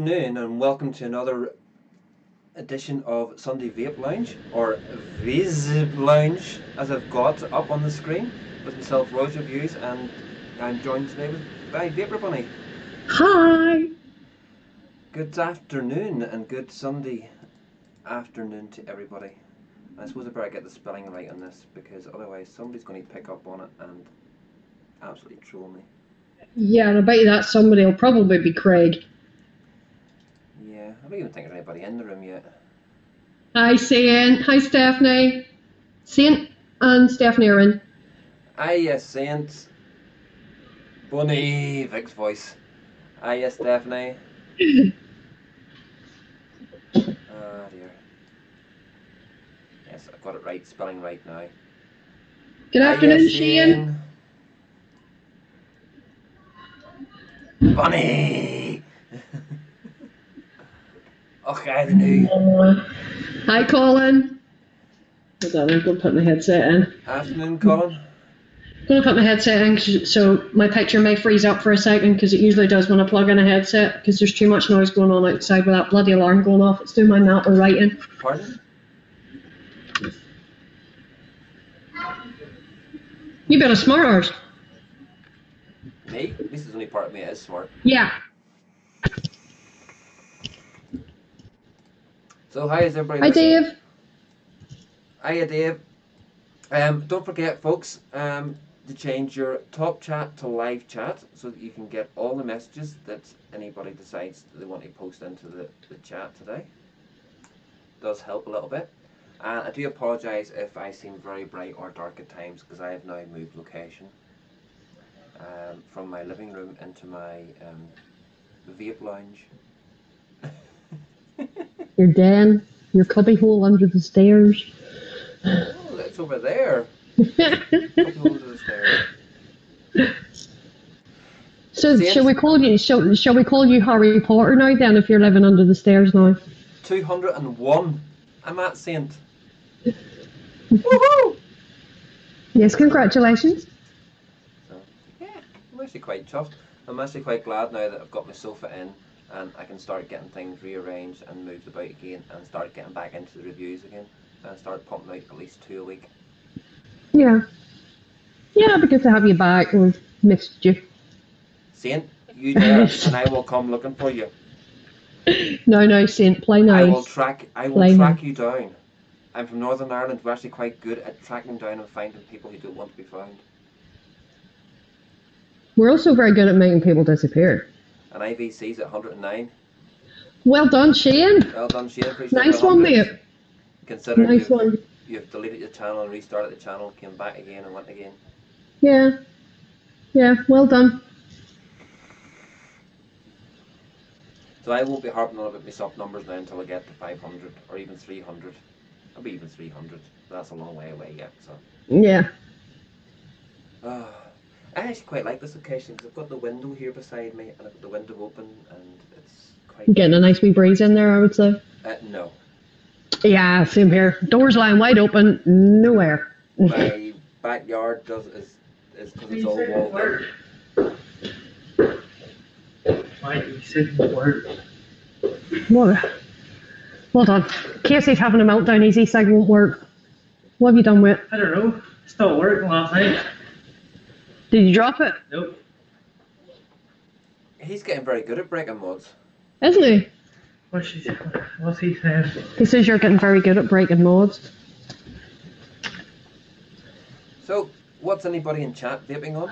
afternoon and welcome to another edition of Sunday Vape Lounge, or Viz Lounge as I've got up on the screen, with myself, Rose Reviews, and I'm joined today by Vapor Bunny. Hi! Good afternoon and good Sunday afternoon to everybody. I suppose I better get the spelling right on this, because otherwise somebody's going to pick up on it and absolutely troll me. Yeah, and I bet you that somebody will probably be Craig. Yeah, I don't even think there's anybody in the room yet. Hi, Saint. Hi, Stephanie. Saint and Stephanie are in. Hiya, Saint. Bunny, Vic's voice. Hiya, Stephanie. Ah, dear. Yes, I've got it right, spelling right now. Good afternoon, Shane. Bunny! Okay, the new. Hi, Colin. Hold on, I'm going to put my headset in. Afternoon, Colin. I'm going to put my headset in so my picture may freeze up for a second, because it usually does when I plug in a headset, because there's too much noise going on outside with that bloody alarm going off. It's doing my nap or writing. Pardon? You better smart ours. Me? At least there's only part of me that is smart. Yeah. So, hi, is everybody Hi, listening? Dave. Hiya, Dave. Don't forget, folks, to change your top chat to live chat so that you can get all the messages that anybody decides that they want to post into the chat today. Does help a little bit. And I do apologise if I seem very bright or dark at times, because I have now moved location from my living room into my vape lounge. Your den, your cubby hole under the stairs. Oh, that's over there. Under the stairs. So shall we call you Harry Potter now then, if you're living under the stairs now? 201. I'm at Saint. Woohoo! Yes, congratulations. So, yeah, I'm actually quite chuffed. I'm actually quite glad now that I've got my sofa in and I can start getting things rearranged and moved about again and start getting back into the reviews again and start pumping out at least 2 a week. Yeah. Yeah, it'd be good to have you back. We've missed you. Saint, you there and I will come looking for you. No, Saint, play nice. I will track you down. I'm from Northern Ireland. We're actually quite good at tracking down and finding people who don't want to be found. We're also very good at making people disappear. And IVC's at 109. Well done, Shane. Well done, Shane. Nice one, mate. Considering nice one. You've deleted the channel and restarted the channel, came back again and went again. Yeah. Yeah, well done. So I won't be harping on about my sub numbers now until I get to 500 or even 300. I'll be even 300. That's a long way away yet. So. Yeah. I actually quite like this occasion because I've got the window here beside me and I've got the window open and it's quite... Getting a nice wee breeze in there, I would say. No. Yeah, same here. Doors lying wide open, nowhere. My backyard is because it's all walled in. Why you said the word? Hold on. Casey's having a meltdown. His e-cig won't work. What have you done with it? I don't know. It stopped working last night. Did you drop it? Nope. He's getting very good at breaking mods. Isn't he? What's he saying? He says you're getting very good at breaking mods. So, what's anybody in chat vaping on?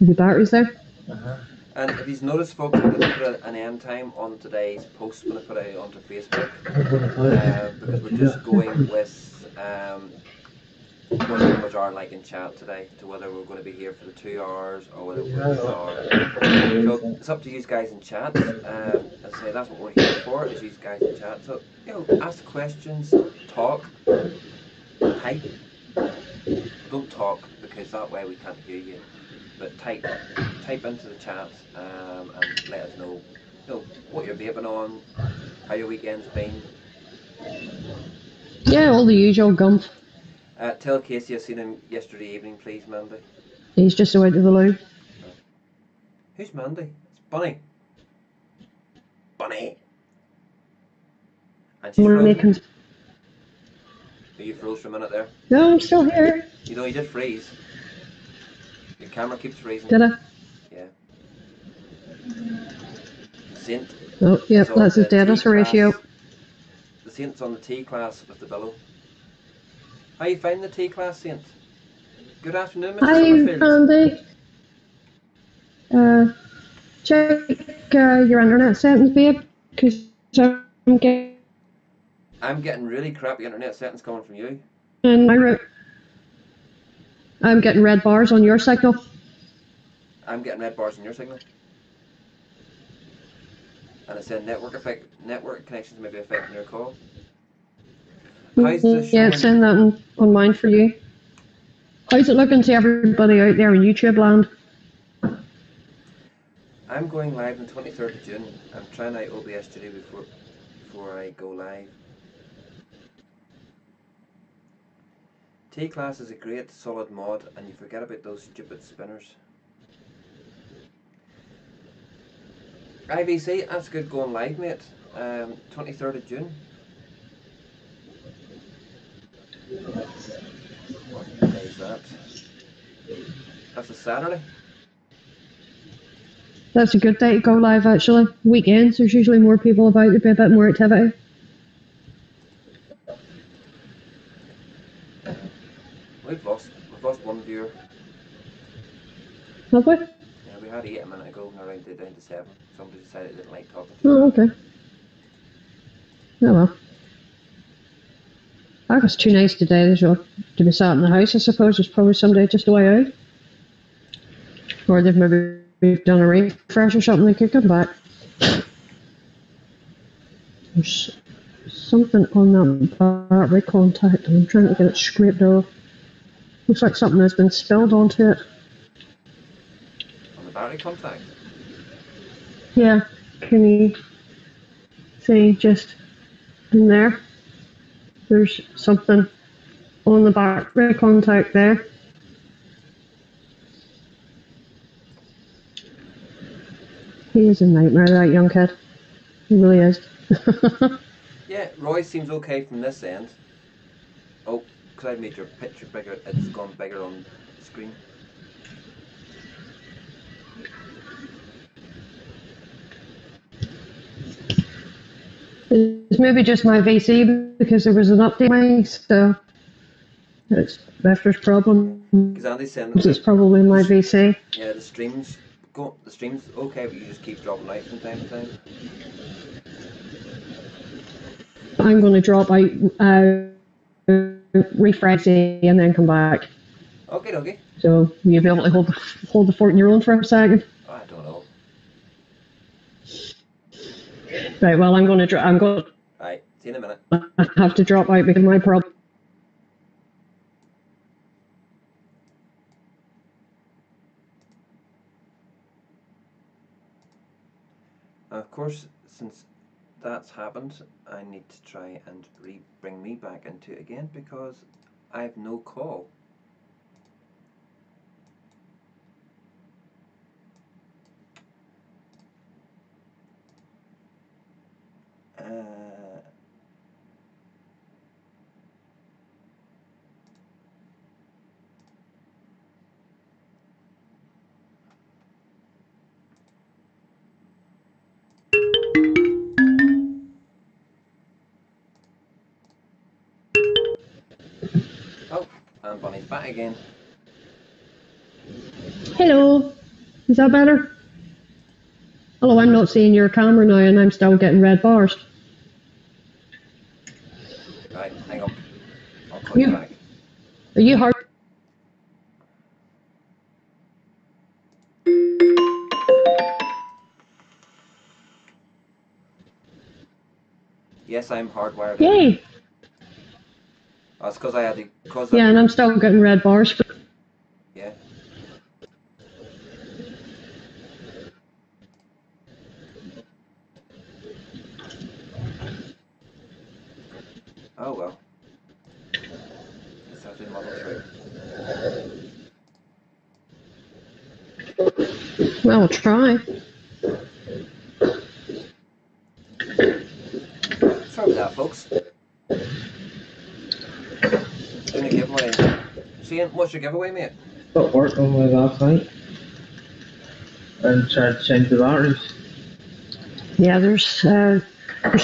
The batteries there? Uh-huh. And if you've noticed, folks, I'm going to put an end time on today's post when I put it onto Facebook, because we're just going with what the numbers are like in chat today, to whether we're going to be here for the 2 hours or whether we're going to be an hour. So it's up to you guys in chat. As I say, that's what we're here for, is you guys in chat. So, ask questions, talk, type. Don't talk, because that way we can't hear you. But type into the chat and let us know, what you're vaping on, how your weekend's been. Yeah, all the usual gump. Tell Casey I seen him yesterday evening, please, Mandy. He's just out of the loo. Who's Mandy? It's Bunny. Bunny. And she's When frozen. he comes. You froze for a minute there. No, I'm still here. You know, you did freeze. Your camera keeps freezing. Did I? Yeah. The Saint. Oh, yep, is on that's his the data ratio. T-class. The Saint's on the T-class with the billow. How you find the T-class, Saint? Good afternoon, Mr. Hi, Summerfield. Andy. Check your internet settings, babe, because I'm getting really crappy internet settings coming from you. I'm getting red bars on your signal. I'm getting red bars on your signal. And it said network connections may be affecting your call. How's the show? Yeah, it's saying that on mine for you. How's it looking to everybody out there in YouTube land? I'm going live on the 23rd of June. I'm trying out OBS Studio before I go live. T-Class is a great solid mod and you forget about those stupid spinners. IVC, that's good going live, mate. 23rd of June. What day is that? That's a Saturday. That's a good day to go live, actually. Weekends, there's usually more people about, there'd be a bit more activity. We've lost one viewer. Have we? Yeah, we had 8 a minute ago and around down to 7. Somebody decided they didn't like talking to Oh, okay. Oh well. I was too nice today to be sat in the house, I suppose. There's probably somebody just away out. Or they've maybe done a refresh or something, they could come back. There's something on that battery contact and I'm trying to get it scraped off. Looks like something has been spilled onto it. On the battery contact? Yeah, can you see just in there? There's something on the battery contact there. He is a nightmare, that young kid. He really is. Yeah, Roy seems okay from this end. Oh, because I made your picture bigger, it's gone bigger on the screen. It's maybe just my VC because there was an update, so it's if there's problems. Because Andy's saying It's probably my VC. Yeah, the stream's okay, but you just keep dropping out from time to time. I'm going to drop out, refresh it, and then come back. Okay. So you'll be able to hold the fort in your own for a second. Oh, I don't know. Right. Well, I'm going to. Right. See you in a minute. I have to drop out because of my problem. Of course, since that's happened, I need to try and bring me back into it again because I have no call. Oh, and Bonnie's back again. Hello. Is that better? Hello, I'm not seeing your camera now and I'm still getting red bars. Right, hang on. I'll call you back. Are you hard? Yes, I'm hardwired. Yay! That's because I had to. Yeah, and I'm still getting red bars. Yeah. Oh well. Just have to muddle through. Well, we'll try. Sorry about that, folks. Doing a giveaway. Shane, what's your giveaway, mate? Got work on my last night. And tried to change the batteries. Yeah, there's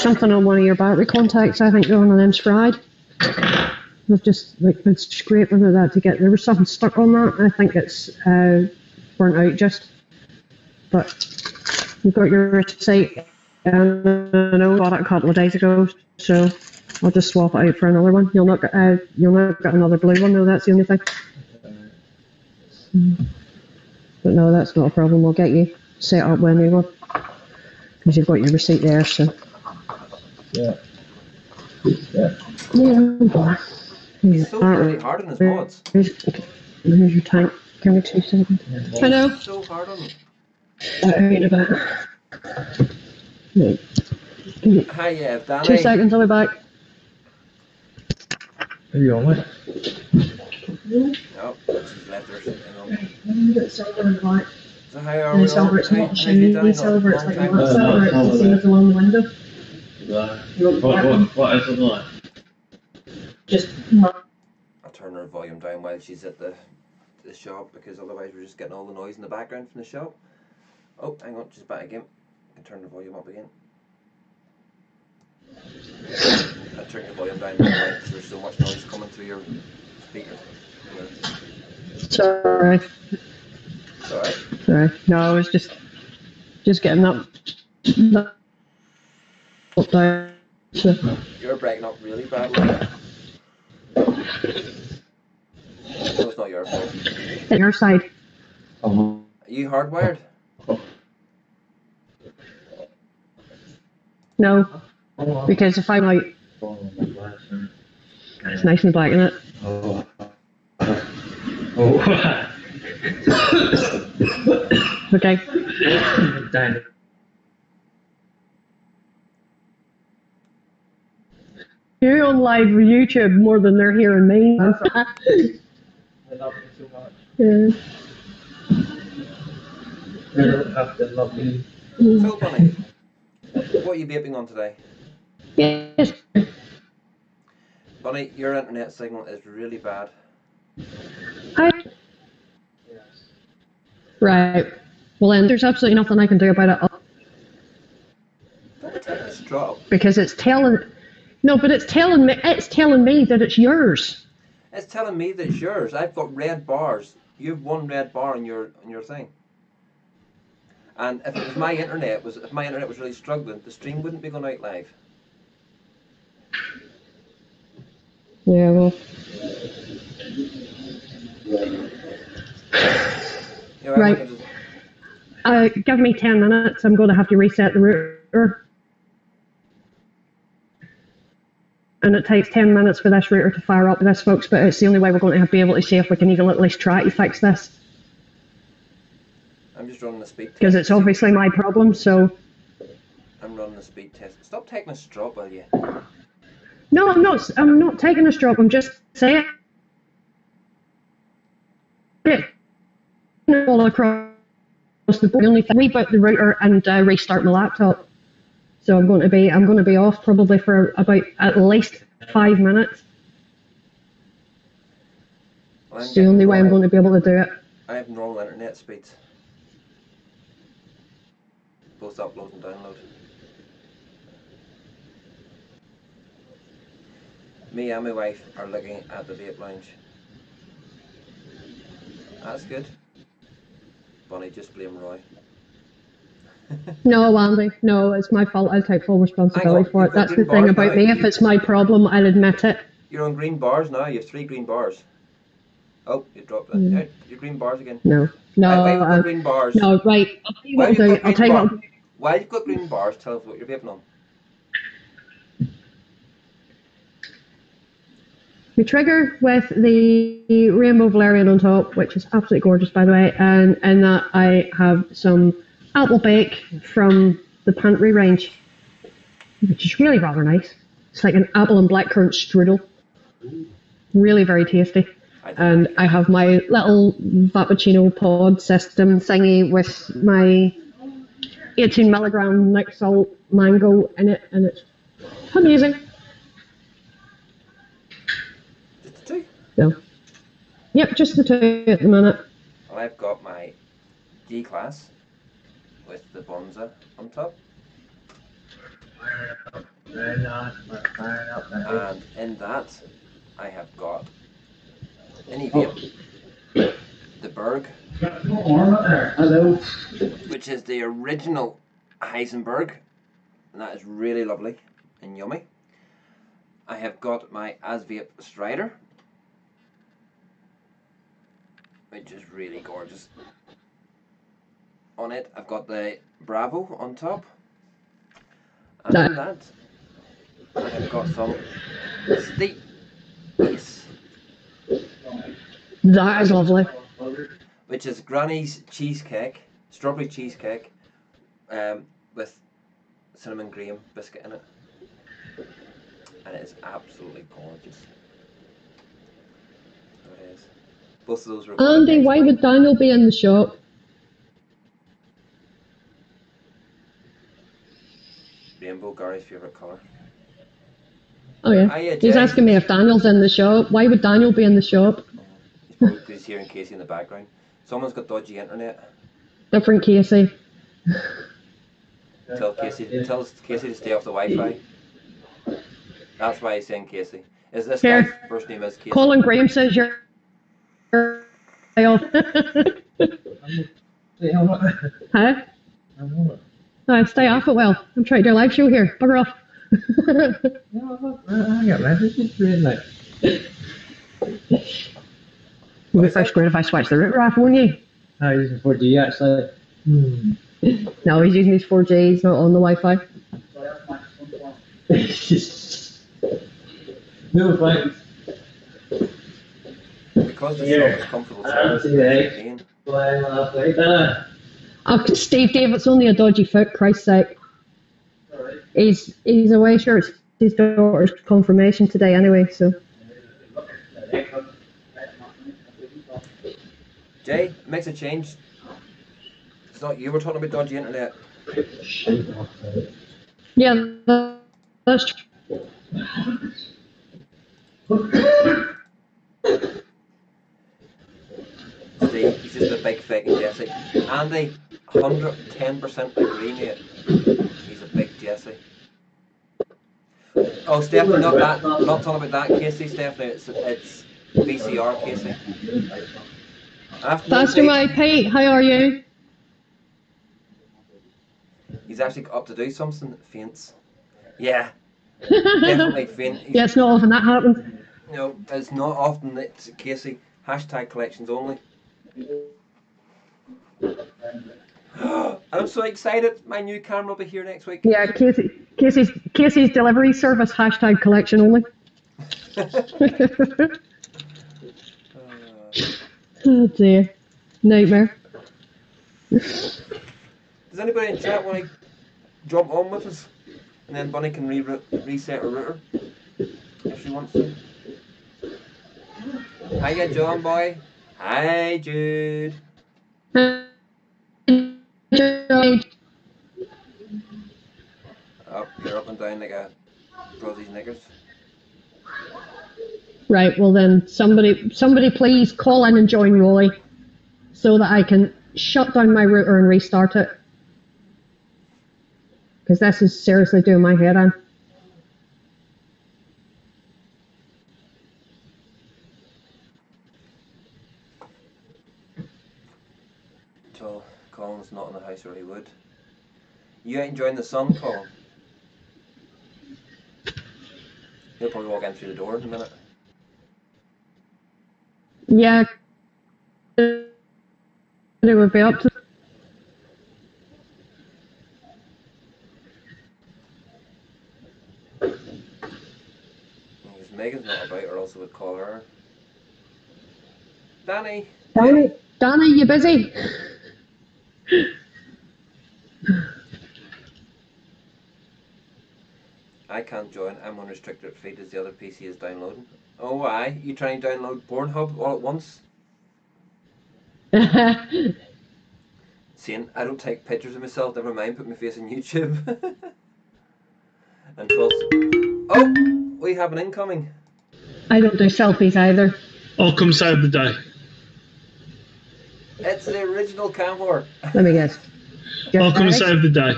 something on one of your battery contacts. I think one of them's fried. They've just been scraping at that to get. There was something stuck on that. I think it's burnt out just. But you've got your receipt, and I know I bought it a couple of days ago, so I'll just swap it out for another one. You'll not get another blue one though. That's the only thing. But no, that's not a problem. We'll get you set up with a new one because you've got your receipt there. So. Yeah. He's so really hard on his mods. Here's your tank. Give me 2 seconds. Hello. So hard on him. In a bit. Right. Hi, Danny. 2 seconds, I'll be back. Are you on with? Oh, she's left her sitting on. Silver and white. So how are we? Silver, it's not shiny. Silver, it's like time. silver, it's the same as the one in the window. What is it like? Just. I'll turn her volume down while she's at the shop because otherwise we're just getting all the noise in the background from the shop. Oh, hang on, she's back again. I can turn the volume up again. I turned the volume down because there's so much noise coming through your speaker. Sorry. It's alright. Sorry. No, I was just getting up down. So. You're breaking up really badly. No, it's not your fault. At your side. Are you hardwired? No, because if I'm out, it's nice and black, isn't it? Okay. You're on live YouTube more than they're hearing me. I love you so much. Yeah. They don't have to love me. So funny. What are you vaping on today? Yes. Bunny, your internet signal is really bad. Hi. Right. Well then, there's absolutely nothing I can do about it. Don't take this drop. Because it's telling. No, but it's telling me that it's yours. It's telling me that it's yours. I've got red bars. You have one red bar on your thing. And if it was if my internet was really struggling, the stream wouldn't be going out live. Yeah, well. You know, Right. Give me 10 minutes. I'm going to have to reset the router. And it takes 10 minutes for this router to fire up this, folks, but it's the only way we're going to be able to see if we can even at least try to fix this. I'm just running the speed test. Because it's obviously my problem, so... I'm running the speed test. Stop taking a straw, will you? No, I'm not taking a stroke, I'm just saying it. All across the board. The only thing, reboot the router and restart my laptop. So I'm going to be off probably for about at least 5 minutes. Well, it's the only way I'm going to be able to do it. I have normal internet speeds. Both upload and download. Me and my wife are looking at the vape lounge. That's good. Bonnie, just blame Roy. No, Andy, no, it's my fault. I'll take full responsibility for it. That's the thing about me. If it's my problem, I'll admit it. You're on green bars now. You have 3 green bars. Oh, you dropped it. Yeah, your green bars again. No. Why you've got green bars? No, right. I'll tell you what I'll do. I'll tell you what. While you've got green bars, tell us what you're vaping on. We trigger with the rainbow valerian on top, which is absolutely gorgeous, by the way, and in that I have some apple bake from the pantry range, which is really rather nice. It's like an apple and blackcurrant strudel. Really very tasty. And I have my little Vappuccino pod system thingy with my 18 milligram Nick salt mango in it, and it's Amazing. Just the two. So, yep, just the two at the minute. Well, I've got my G-Class with the Bonza on top. And in that, I have got any vape, the Berg, which is the original Heisenberg, and that is really lovely and yummy. I have got my Vape Strider, which is really gorgeous. On it, I've got the Bravo on top, and in that, I have got some Steep Ace, That is lovely. which is Granny's cheesecake, strawberry cheesecake, with cinnamon graham biscuit in it, and it is absolutely gorgeous. There it is. Both of those were. Andy, why would Daniel be in the shop? Rainbow, Gary's favourite colour. Oh yeah. Hiya, He's Jay. asking me if Daniel's in the shop. Why would Daniel be in the shop? He's probably because he's hearing Casey in the background. Someone's got dodgy internet. Different Casey. Tell Casey to stay off the Wi-Fi. That's why he's saying Casey. Is this Here. guy's first name is Casey? Colin Graham says you're off. Huh? No, stay off it. Well, I'm trying to do a live show here. Bugger off. You'll be first grade if I switch the router off, won't you? How are you using 4G actually? No, he's using his 4G. He's not on the Wi-Fi. No thanks. Because the shop is comfortable service. Oh, Steve, Dave, it's only a dodgy foot. Christ's sake. He's away. Sure, it's his daughter's confirmation today anyway. So. Jay, makes a change. It's not you. We're talking about dodgy internet. Yeah, that's true. Steve, he's just a big fucking Jesse. Andy, 110% agree, mate. He's a big Jesse. Oh, Stephanie, not talking about that Casey, Stephanie. It's VCR Casey. Pastor Mike, hey, how are you? He's actually up to do something. Faints. Yeah, definitely faint. Yeah, it's not often that happens. No, it's not often that Casey. Hashtag collections only. I'm so excited. My new camera will be here next week. Yeah, Casey's delivery service, hashtag collection only. Oh dear. Nightmare. Does anybody in chat want to jump on with us? And then Bunny can reset her router if she wants to. Hiya, John boy. Hi, Jude. Up, you're up and down like a Brozie's knickers. Right, well then, somebody please call in and join Roy so that I can shut down my router and restart it. Because this is seriously doing my head in. Until Colin's not in the house or he would. You ain't enjoying the sun, Colin? He'll probably walk in through the door in a minute. Yeah. It would be up to. Because Megan's not about, or else I would call her. Danny! Danny, you busy? I can't join. I'm on restricted feed as the other PC is downloading. Oh, why? You trying to download Pornhub all at once? Saying I don't take pictures of myself, never mind put my face on YouTube. And 12 We have an incoming. I don't do selfies either. I'll come save the day. It's the original Camor. Let me guess. I'll come save the day.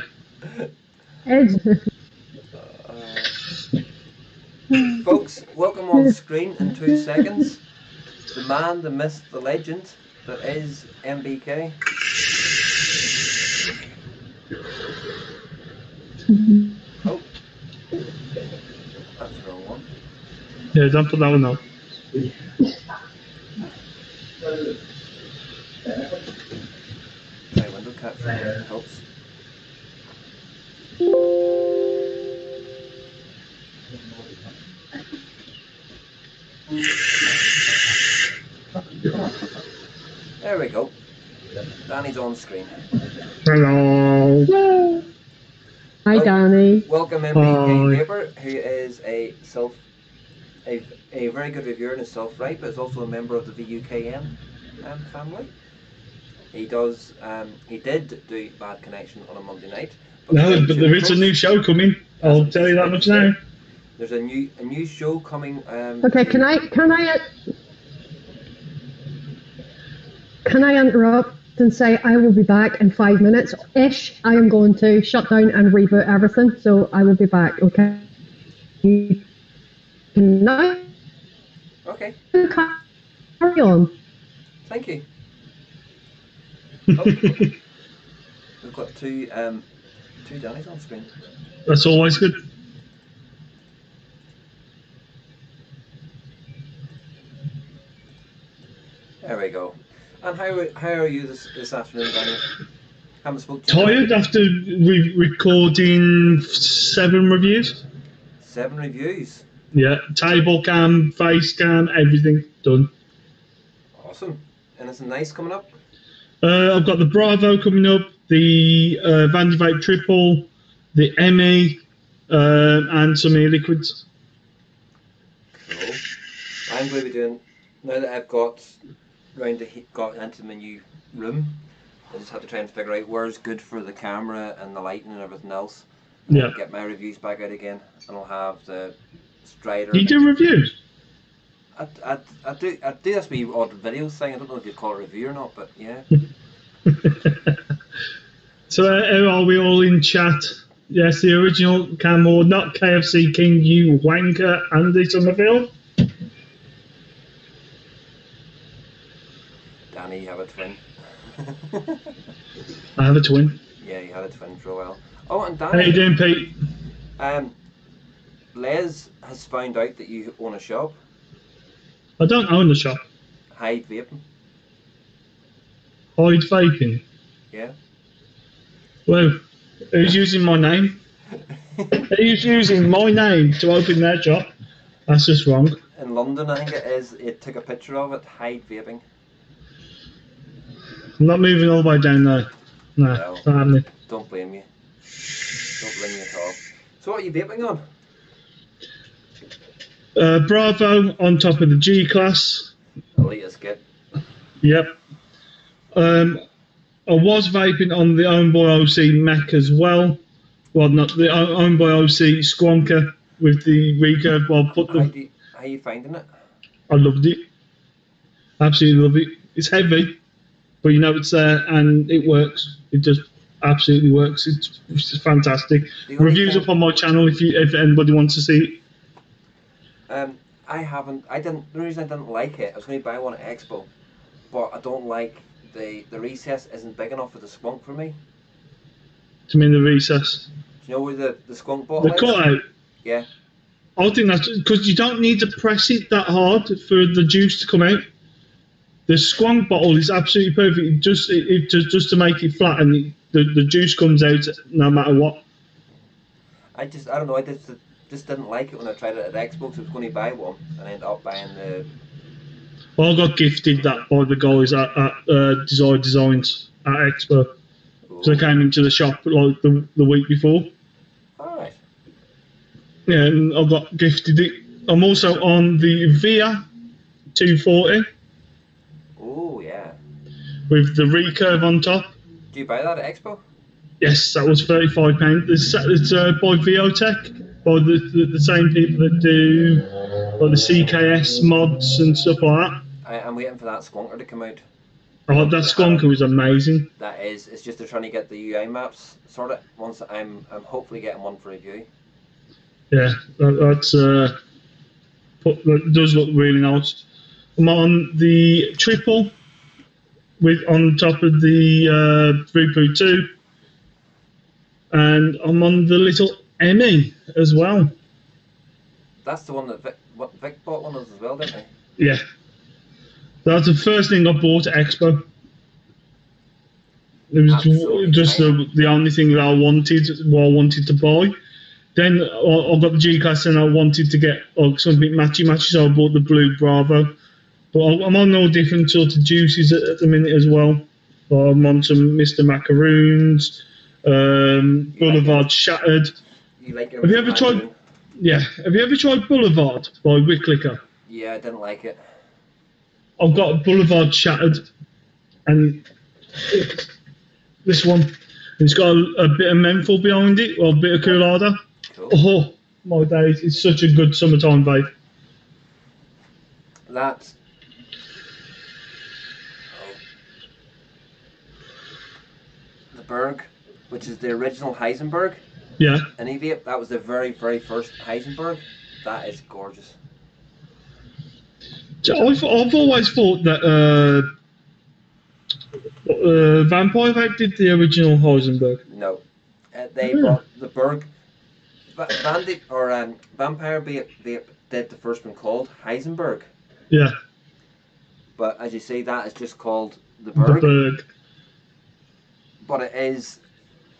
Folks, welcome on screen in 2 seconds. The man, the myth, the legend that is MBK. Oh, that's the wrong one. Yeah, don't put that one on. My window capture helps. There we go. Danny's on screen. Hello. Hi, Danny. Welcome MBK Vapor, who is a very good reviewer in his self-right, but is also a member of the VUKN family. He did do Bad Connection on a Monday night. No, but there is a new show coming. I'll tell you that much now. There's a new show coming. Okay, can I interrupt and say I will be back in 5 minutes ish? I am going to shut down and reboot everything, so I will be back. Okay. Now. Okay. Carry on. Thank you. Oh, we've got two Dannies on screen. That's always good. There we go. And how are you this afternoon, Danny? Haven't spoken to you. Tired after recording 7 reviews. 7 reviews. Yeah, table cam, face cam, everything done. Awesome. Anything nice coming up? I've got the Bravo coming up, the Vape Triple, the ME, and some e-liquids. Cool. I'm going to be doing, now that I've got into my new room, I just had to try and figure out where's good for the camera and the lighting and everything else. Yeah. Get my reviews back out again, and I'll have the Strider. You do reviews? I do this wee odd videos thing. I don't know if you'd call it a review or not, but yeah. So are we all in chat? Yes, the original Camor, not KFC King, you wanker, Andy Summerfield. Danny, you have a twin. I have a twin. Yeah, you had a twin for a while. Oh, and Danny. How you doing, Pete? Les has found out that you own a shop. I don't own the shop. Hyde Vaping. Hyde Vaping. Yeah. Well, who's using my name? Who's using my name to open their shop? That's just wrong. In London, I think it is. It took a picture of it. Hyde Vaping. I'm not moving all the way down there. No, No. not happening. Don't blame you. Don't blame you at all. So what are you vaping on? Bravo on top of the G class. The latest kit. Yep. I was vaping on the Own by OC Mech as well. Well, not the Own by OC Squonker with the recurve. Well, How are you finding it? I loved it. Absolutely love it. It's heavy, but you know it's there and it works. It just absolutely works. It's just fantastic. Reviews up on my channel if anybody wants to see it. The reason I didn't like it, I was going to buy one at Expo, but I don't like the recess isn't big enough for the skunk for me. Do you mean the recess? Do you know where the skunk bottle The is? cutout? Yeah. I think that's because you don't need to press it that hard for the juice to come out. The squonk bottle is absolutely perfect. Just to make it flat and the juice comes out no matter what. I don't know. I just didn't like it when I tried it at Expo. So I was going to buy one and I ended up buying the. Well, I got gifted that by the guys at Design Designs at Expo. Ooh. So I came into the shop like the week before. Alright. Yeah, and I got gifted it. I'm also on the VIA 240. Oh, yeah. With the recurve on top. Do you buy that at Expo? Yes, that was £35. It's by Viotech, by the same people that do like the CKS mods and stuff like that. I'm waiting for that skunker to come out. Oh, that skunker was amazing. That is. It's just they're trying to get the UI maps sorted. Once I'm hopefully getting one for review. Yeah, that does look really nice. I'm on the triple on top of the Vupu 2, and I'm on the little ME as well. That's the one that Vic bought one of us as well, didn't he? Yeah. That's the first thing I bought at Expo. It was just the only thing that I wanted to buy. Then I got the G-Class and I wanted to get something matchy, so I bought the Blue Bravo. But I'm on all different sort of juices at the minute as well. I'm on some Mr. Macaroons, Boulevard Shattered. Have you ever tried? Yeah. Have you ever tried Boulevard by Wicklicker? Yeah, I didn't like it. I've got Boulevard Shattered, and this one. It's got a bit of menthol behind it, or a bit of Coolada. Cool. Oh my days! It's such a good summertime vape. That. The Berg, which is the original Heisenberg. Yeah. An E-Vape, that was the very, very first Heisenberg. That is gorgeous. I've always thought that Vampire Vape did the original Heisenberg. No, they brought the Berg. Bandit or Vampire Vape did the first one called Heisenberg. Yeah. But as you say, that is just called the Berg. The Berg. But it is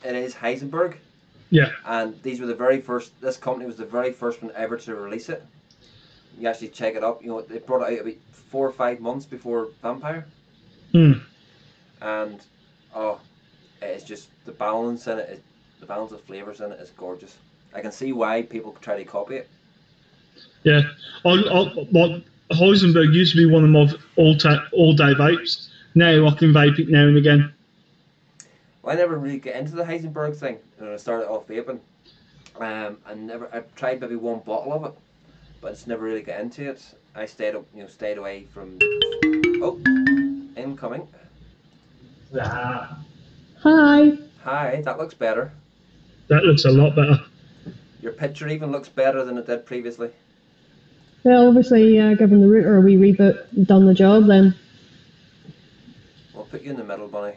Heisenberg. Yeah. And these were the very first. This company was the very first one ever to release it. You actually check it up. You know, they brought it out about 4 or 5 months before Vampire. And it's just the balance in it. The balance of flavors in it is gorgeous. I can see why people try to copy it. Yeah, Heisenberg used to be one of my all-day vapes. Now I can vape it now and again. Well, I never really get into the Heisenberg thing when I started off vaping. I tried maybe one bottle of it, but just never really got into it. I stayed away from. Oh, incoming. Hi. Hi, that looks better. That looks a lot better. Your picture even looks better than it did previously. Well, obviously, given the router a wee reboot done the job, then. We'll put you in the middle, Bunny.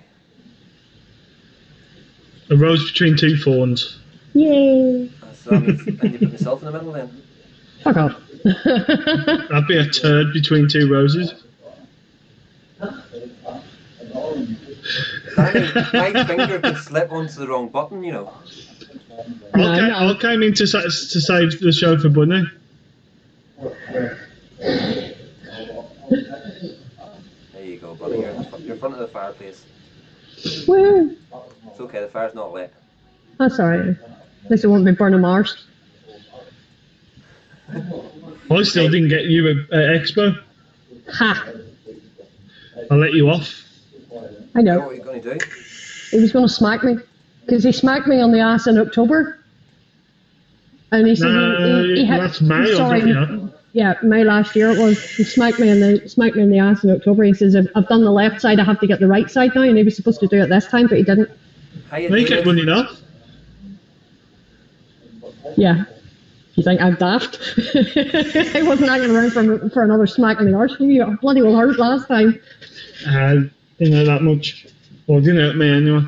A rose between two thorns. Yay! So that means, and you put myself in the middle then? Fuck off. That'd be a turd between two roses. My finger could slip onto the wrong button, you know. I came in to save the show for Bunny. There you go, Bunny. You're in front of the fireplace. Where? It's okay, the fire's not lit. That's alright. At least it won't be burning Mars. I still didn't get you at Expo. Ha! I'll let you off. I You know know. what you're going to do? He was going to smack me. Because he smacked me on the ass in October. And he said he had, that's May, sorry, yeah. Yeah, May last year it was. He smacked me in the ass in October. He says, I've done the left side, I have to get the right side now. And he was supposed to do it this time, but he didn't. How you Make it doing? running off. Yeah. You think I'm daft? I wasn't hanging around for another smack in the arse. You bloody well hurt last time. Didn't know that much. Well, didn't hurt me anyway.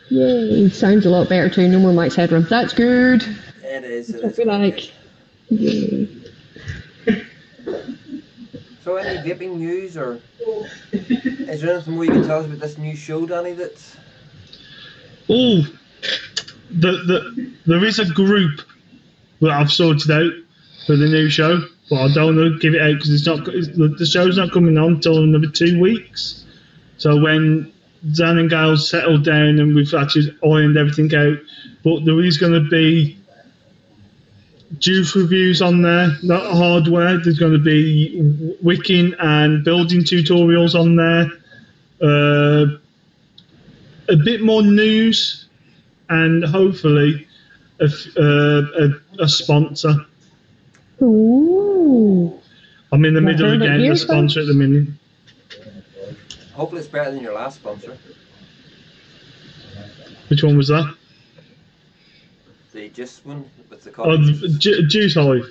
Yay, sounds a lot better too. No more Mike's headroom. That's good. It is. That's what we like. Yay. So, any vaping news, or is there anything more you can tell us about this new show, Danny? That's Oh, there is a group that I've sorted out for the new show, but I don't want to give it out because the show's not coming on until another 2 weeks. So when Dan and Gail settled down and we've actually ironed everything out, but there is going to be juice reviews on there, not hardware. There's going to be wicking and building tutorials on there, a bit more news, and hopefully a sponsor. Ooh. I'm in the middle heard of it getting here, a sponsor at the minute. Hopefully it's better than your last sponsor. Which one was that? The Juice one with the Oh, coffee the juices. Juice Hive.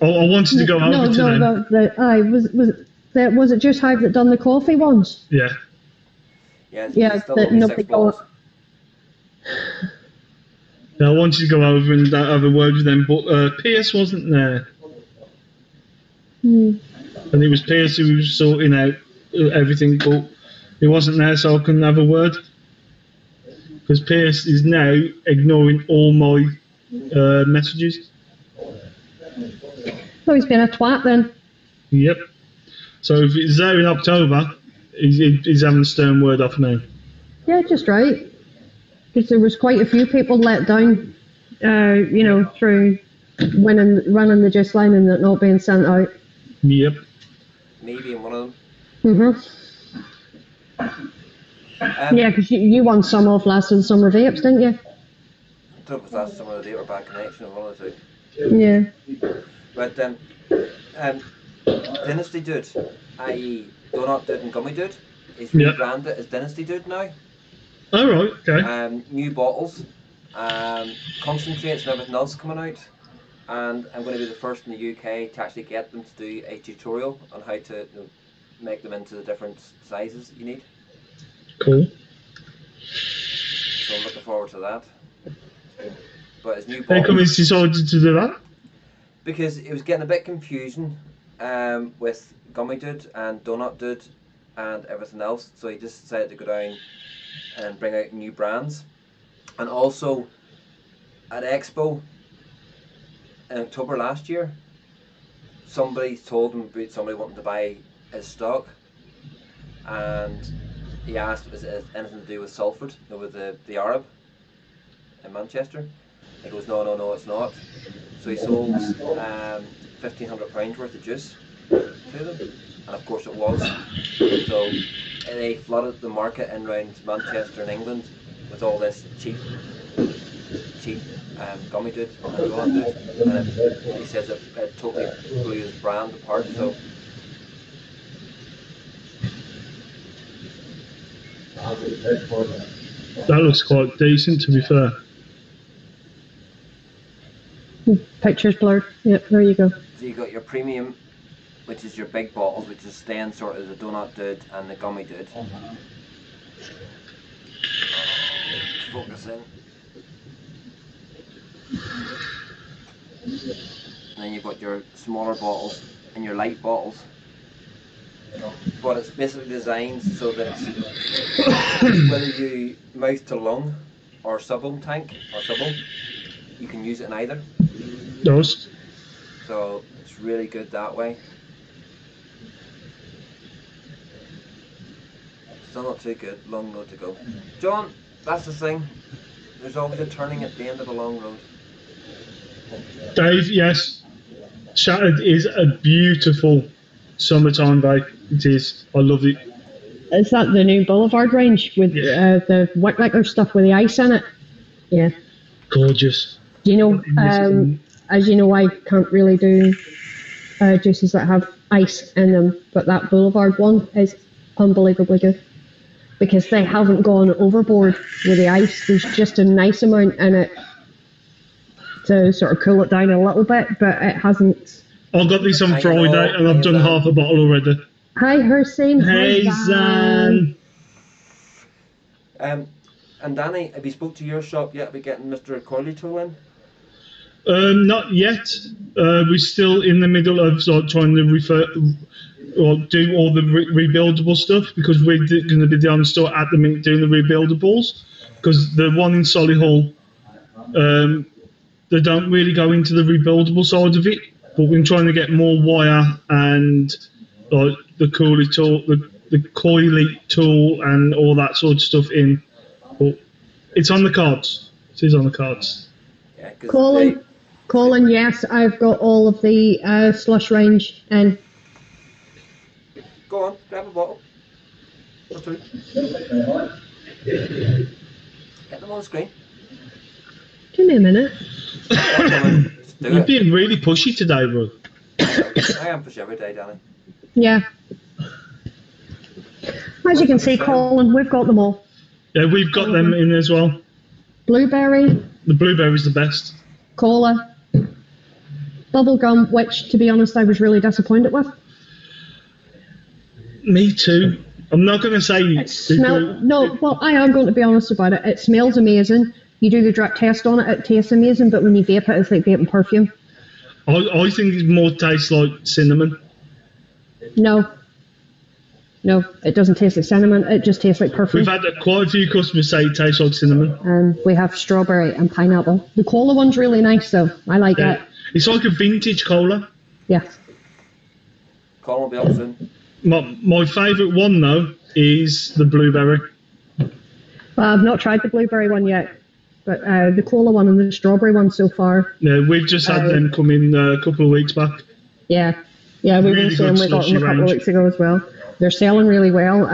Oh, I wanted to go over to them. Was it Juice Hive that done the coffee ones? Yeah. Yeah, it's Yeah, still that only nobody 6 bottles. Yeah, I wanted to go over and have a word with them, but Pierce wasn't there. And it was Pierce who was sorting out everything, but he wasn't there, so I couldn't have a word. Because Pierce is now ignoring all my messages. Oh, he's been a twat then. Yep. So if it's there in October, he's having a stern word off me. Yeah, just right. Because there was quite a few people let down, through running the Juice line and it not being sent out. Yep. Me being one of them. Yeah, because you won some off last in summer vapes, didn't you? I don't know if it was last summer or the day or Bad Connection or one of the two. Yeah. But Dynasty Dude, i.e. Donut Dude and Gummy Dude, is rebranded as Dynasty Dude now. Oh, right, okay. New bottles, concentrates and everything else coming out. And I'm going to be the first in the UK to actually get them to do a tutorial on how to make them into the different sizes you need. Cool. So I'm looking forward to that. But it's new How come bottles. he's decided to do that? Because it was getting a bit confusing with Gummy Dude and Donut Dude and everything else. So he just decided to go down and bring out new brands. And also at Expo in October last year, somebody told him about somebody wanting to buy his stock, and he asked if it has anything to do with Salford, with the Arab in Manchester. He goes, no, it's not. So he sold £1,500 worth of juice to them, and of course it was. So they flooded the market in around Manchester and England with all this cheap Gummy Dude and Donut Dude, and he says it totally blew his brand apart. So That looks quite decent, to be fair. Picture's blurred. Yep, there you go. So you got your premium, which is your big bottles, which is staying sort of the Donut Dude and the Gummy Dude. Focus in. And then you've got your smaller bottles and your light bottles. But it's basically designed so that whether you mouth to lung or sub-ohm tank or sub-ohm, you can use it in either. Does. So it's really good that way. Still not too good, long road to go. John, that's the thing. There's always a turning at the end of a long road. Dave, yes. Shattered is a beautiful summertime vape. It is. I love it. Is that the new Boulevard range with the Wick Wicker stuff with the ice in it? Yeah. Gorgeous. You know, as you know, I can't really do juices that have ice in them, but that Boulevard one is unbelievably good because they haven't gone overboard with the ice. There's just a nice amount in it to sort of cool it down a little bit, but it hasn't. I got this on Friday and I've done half a bottle already. Hi, Hersin. Hey, Zan. And Danny, have you spoke to your shop yet about getting Mr. Corley tool in? Not yet. We're still in the middle of trying to do all the rebuildable stuff because we're going to be down the store at the minute doing the rebuildables because the one in Solihull, they don't really go into the rebuildable side of it, but we're trying to get more wire and the coily tool, the coily tool and all that sort of stuff in. But it's on the cards. It is on the cards. Yeah, Colin, yes, I've got all of the slush range in. Go on, grab a bottle. Or two. Get them on the screen. Give me a minute. Just do You're it. being really pushy today, bro. I am push every day, Danny. Yeah. As you can see, Colin, we've got them all. Yeah, we've got them in as well. Blueberry, The blueberry's the best. cola, bubblegum, which, to be honest, I was really disappointed with. Me too. I'm not going to say Well, I am going to be honest about it. It smells amazing. You do the drip test on it, it tastes amazing, but when you vape it, it's like vaping perfume. I think it more tastes like cinnamon. No, it doesn't taste like cinnamon. It just tastes like perfume. We've had quite a few customers say it tastes like cinnamon. And we have strawberry and pineapple. The cola one's really nice, though. I like it. It's like a vintage cola. Yeah. Colin will be up soon. My favourite one, though, is the blueberry. Well, I've not tried the blueberry one yet, but the cola one and the strawberry one so far. Yeah, we've just had them come in a couple of weeks back. Yeah, we Really were saying we got good them a couple of range. weeks ago as well. They're selling really well.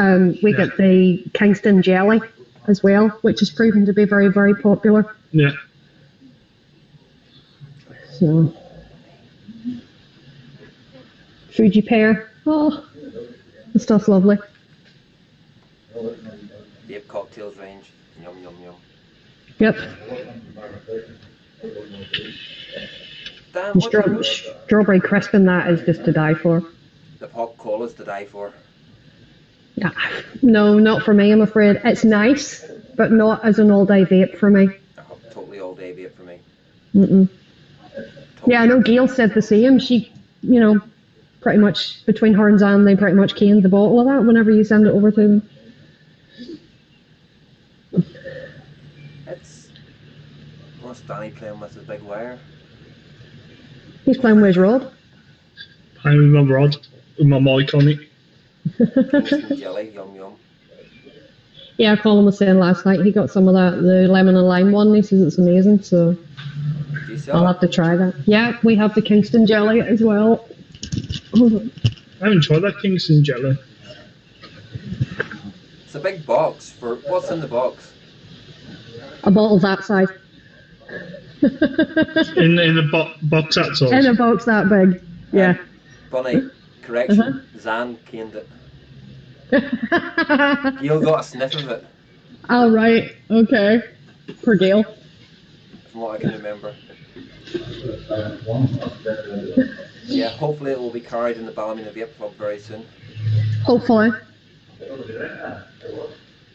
We get the Kingston jelly as well, which has proven to be very, very popular. Yeah. So, Fuji pear. Oh, the stuff's lovely. Vape cocktails range. Yum, yum, yum. Yep. Dan, what Strawberry crisp in that is just to die for. the pop cola's to die for. Yeah. No, not for me, I'm afraid. It's nice, but not as an all-day vape for me. Oh, totally all day vape for me. Mm-mm. Totally. Yeah, I know Gail said the same. She, pretty much between her and Zan, they pretty much canned the bottle of that whenever you send it over to them. What's Danny playing with his big wire? He's playing with his rod. Playing with my rod, with my mic on it. Kingston jelly, yum yum. Yeah, Colin was saying last night he got some of that, the lemon and lime one. He says it's amazing, so Do you sell I'll it? have to try that. Yeah, we have the Kingston jelly as well. I haven't tried that Kingston jelly. It's a big box for what's in the box? A bottle that size. In the box that size. In a box that big. Yeah. Bunny, correction. Zan canned it. Gail got a sniff of it, All right. Okay. For Gail. from what I can remember. Yeah, hopefully it will be carried in the Ballymena Vape Club very soon. Hopefully.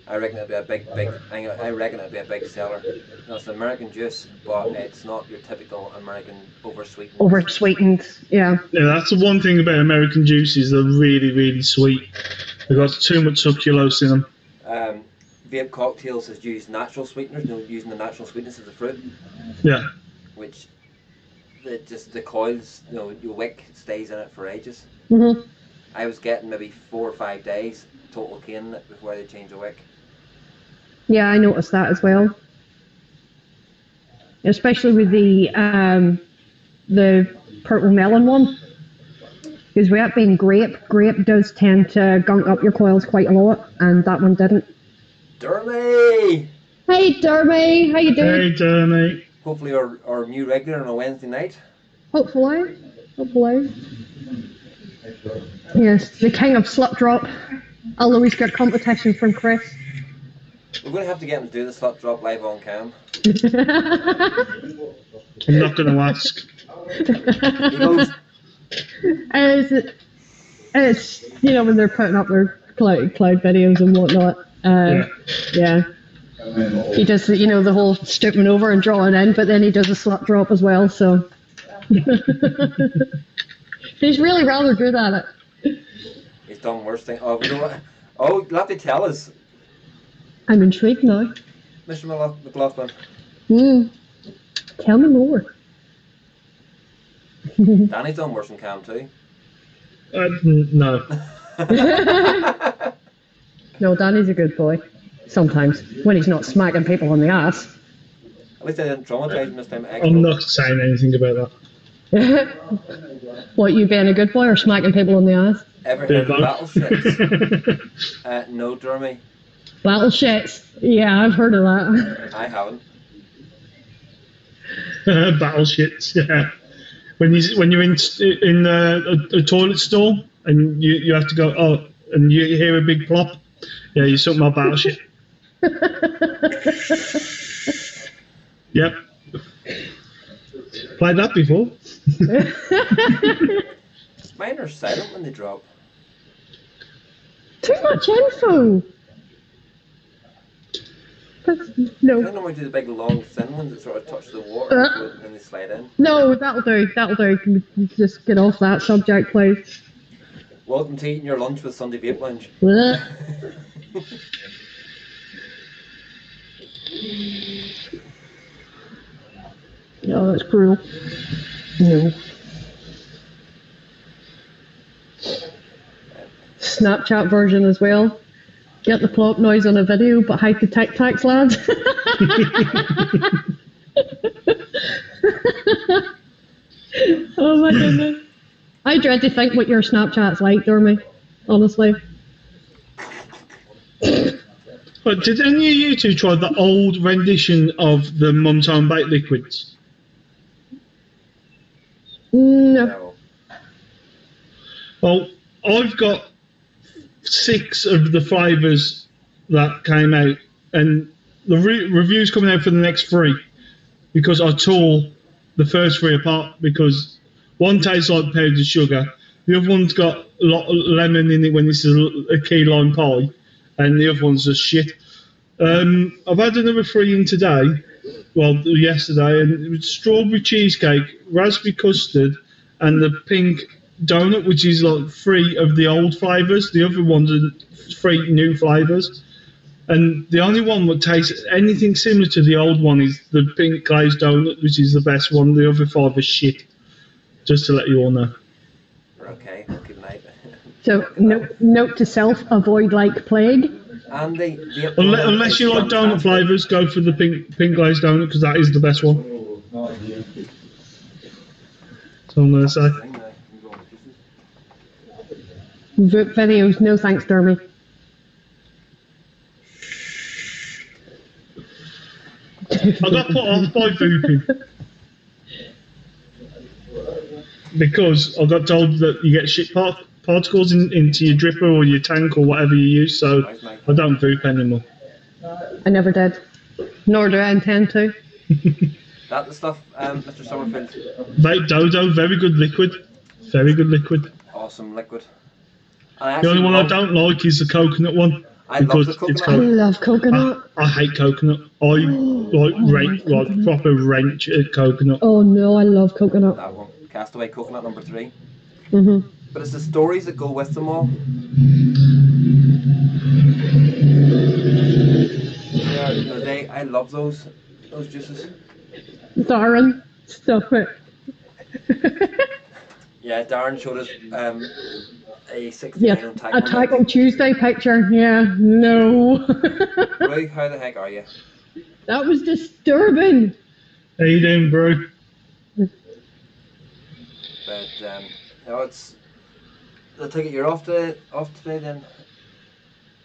I reckon it'll be a big. I reckon it'll be a big seller. It's an American juice, but it's not your typical American oversweetened. Oversweetened. Yeah. Yeah, that's the one thing about American juices. They're really, really sweet. They've got too much sucralose in them. Vape cocktails has used natural sweeteners, using the natural sweetness of the fruit, Yeah. which the coils, your wick stays in it for ages. Mhm. I was getting maybe 4 or 5 days total canning it before they change the wick. Yeah, I noticed that as well. Especially with the purple melon one. Because with it being grape does tend to gunk up your coils quite a lot, and that one didn't. Dermy! Hey Dermy, how you doing? Hey, Jeremy. Hopefully our new regular on a Wednesday night. Hopefully. Yes, the king of slip drop. Although he's got competition from Chris. We're going to have to get him to do the slut drop live on cam. I'm not going to ask. He goes, It's when they're putting up their cloud videos and whatnot. Yeah. He does the whole stooping over and drawing in, but then he does a slut drop as well. So he's really rather good at it. he's done worse things. Oh, you'll have to tell us, I'm intrigued now. Mr. McLaughlin. Tell me more. Danny's done worse than Cam too. No. No, Danny's a good boy. Sometimes, when he's not smacking people on the ass. At least I didn't traumatise him this time. I'm not saying anything about that. What, you being a good boy or smacking people in the ass? Ever heard of battle shits? No, Jeremy. Battle shits? Yeah, I've heard of that. I haven't. Battle shits, yeah. When you're in a toilet stall and you have to go, and you hear a big plop, yeah, you suck my battle shit. Yep. Played that before. Mine are silent when they drop. Too much info. No. I don't normally do the big long thin ones that sort of touch the water and then they slide in. No, that'll do. Can you just get off that subject, please? Welcome to eating your lunch with Sunday Vape Lounge. Oh, that's cruel. No. Snapchat version as well. Get the plop noise on a video, but hide the Tic Tacs, lads. Oh my goodness. I dread to think what your Snapchat's like, Jeremy. Honestly. But did any of you two try the old rendition of the Mum's Home Baked liquids? No. Well, I've got 6 of the flavours that came out, and the reviews coming out for the next 3 because I tore the first 3 apart because one tastes like powdered sugar, the other one's got a lot of lemon in it when it's a key lime pie, and the other one's just shit. I've had another 3 in today, yesterday, and it was strawberry cheesecake, raspberry custard, and the pink donut, which is like 3 of the old flavours. The other ones are 3 new flavours. And the only one that tastes anything similar to the old one is the pink glazed donut, which is the best one. The other 5 are shit. Just to let you all know. Okay, good night. So, note to self, avoid like plague. And unless you like donut flavours, go for the pink glazed donut because that is the best one. That's all I'm going to say. Vape videos, no thanks, Jeremy. I got put off by vaping because I got told that you get shit particles into your dripper or your tank or whatever you use, so I don't vape anymore. I never did, nor do I intend to. That the stuff, Mr. Summerfield? Vape Dodo, very good liquid. Very good liquid. Awesome liquid. The only one I don't like is the coconut one. I love the coconut. I love coconut. I hate coconut. I proper wrench at coconut. Oh no, I love coconut. That one. Castaway coconut number 3. Mm-hmm. But it's the stories that go with them all. Yeah, I love those juices. Darren, stop it. Yeah, Darren showed us a 69 Attack on Tuesday picture. Yeah, no. Roy, how the heck are you? That was disturbing. How you doing, bro? But I take it you're off today then?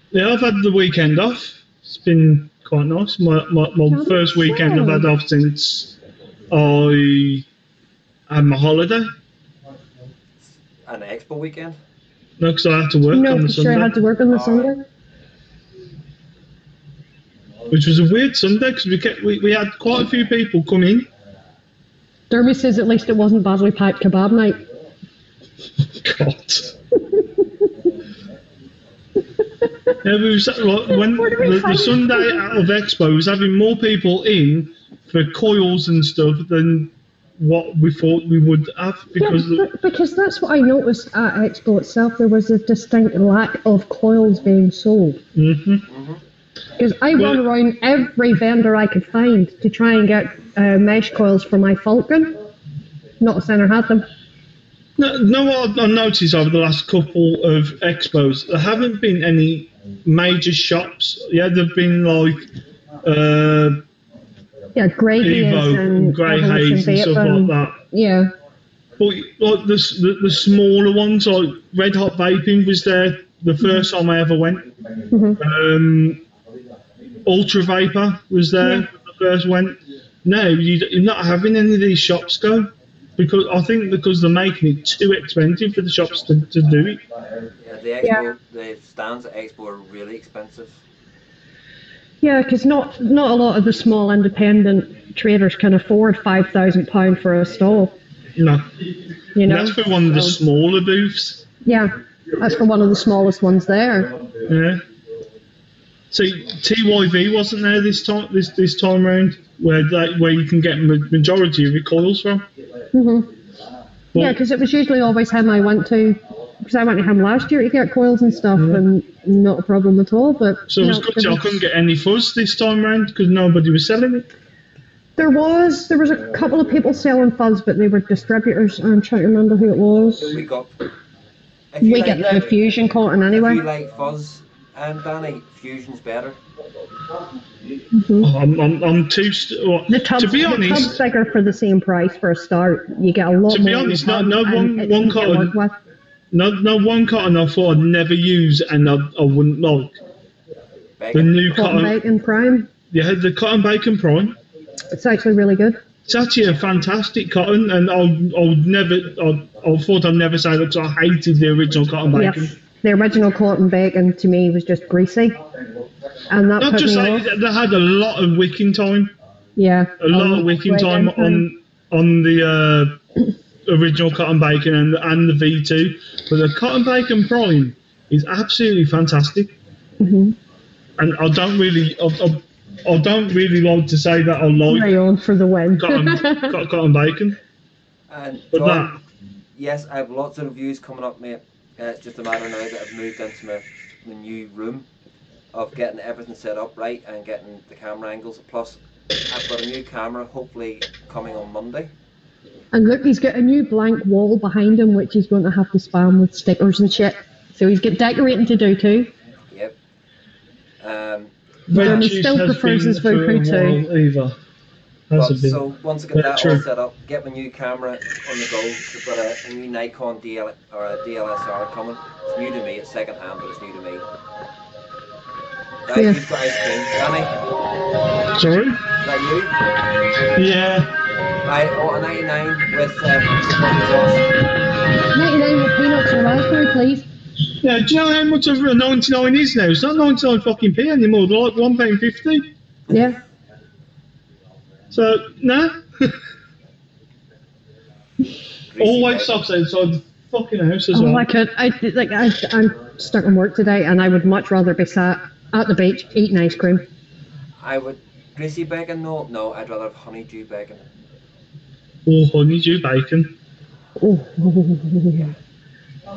Yeah, I've had the weekend off. It's been quite nice. My first weekend I've had off since I had my holiday. An expo weekend? No, because I had to work on the Sunday. I had to work on the Sunday. Which was a weird Sunday because we had quite a few people come in. Dermy says at least it wasn't badly packed kebab night. God. Yeah, we was when the Sunday out of Expo was having more people in for coils and stuff than what we thought we would have because that's what I noticed at Expo itself. There was a distinct lack of coils being sold. Because I run around every vendor I could find to try and get mesh coils for my Falcon. Not a center had them. No, what I've noticed over the last couple of expos, there haven't been any major shops. Yeah, there've been like Grey Haze and Grey Haze and stuff like that. Yeah. But like the smaller ones, like Red Hot Vaping was there the first time I ever went. Ultra Vapor was there when I first went. No, you're not having any of these shops go. Because I think because they're making it too expensive for the shops to do it. Yeah, the stands at Expo are really expensive. Yeah, because not a lot of the small independent traders can afford £5,000 for a stall. No. You know, that's for one of the smaller booths. Yeah, that's for one of the smallest ones there. Yeah. So TYV wasn't there this time round, where you can get majority of your coils from. Yeah, because it was usually always him I went to. Because I went to him last year to get coils and stuff, and not a problem at all. But so it was good. I couldn't get any fuzz this time round because nobody was selling it. There was a couple of people selling fuzz, but they were distributors. I'm trying to remember who it was. We get the Fusion cotton anyway. If you like fuzz, Danny, Fusion's better. I'm too. To be honest, the tub's bigger for the same price for a start. You get a lot more. To be honest, no one cotton. No one cotton I thought I'd never use and I wouldn't like. The new cotton bacon prime. Yeah, the cotton bacon prime. It's actually really good. It's actually a fantastic cotton, and I thought I'd never say that because I hated the original cotton bacon. Yes, the original cotton bacon to me was just greasy, and that not put just me like off. they had a lot of wicking time. Yeah, a lot of wicking time on the original cotton bacon and the V2, but the cotton bacon prime is absolutely fantastic. And I don't really like to say that I like on for the win. cotton bacon. And but John, yes, I have lots of reviews coming up, mate. It's just a matter now that I've moved into my new room of getting everything set up right and getting the camera angles. Plus, I've got a new camera, hopefully coming on Monday. And look, he's got a new blank wall behind him, which he's going to have to spam with stickers and shit. So he's got decorating to do too. Yep. But he still prefers his Vape too. So once I get that all set up, get my new camera on the go. I've got a new Nikon DLSR coming. It's new to me. It's second hand, but it's new to me. Right, you've got ice cream, Danny. Sorry? Is that you? Yeah. Right, a 99 with sauce. 99 with peanuts and raspberry, please. Yeah, do you know how much a 99 is now? It's not 99 fucking p anymore. They're like £1.50. Yeah. So, no. Always socks outside the fucking house as well. I'm stuck in work today, and I would much rather be sat at the beach eating ice cream. I would. Greasy bacon? No, I'd rather have honeydew bacon. Oh, honeydew bacon. Oh, yeah.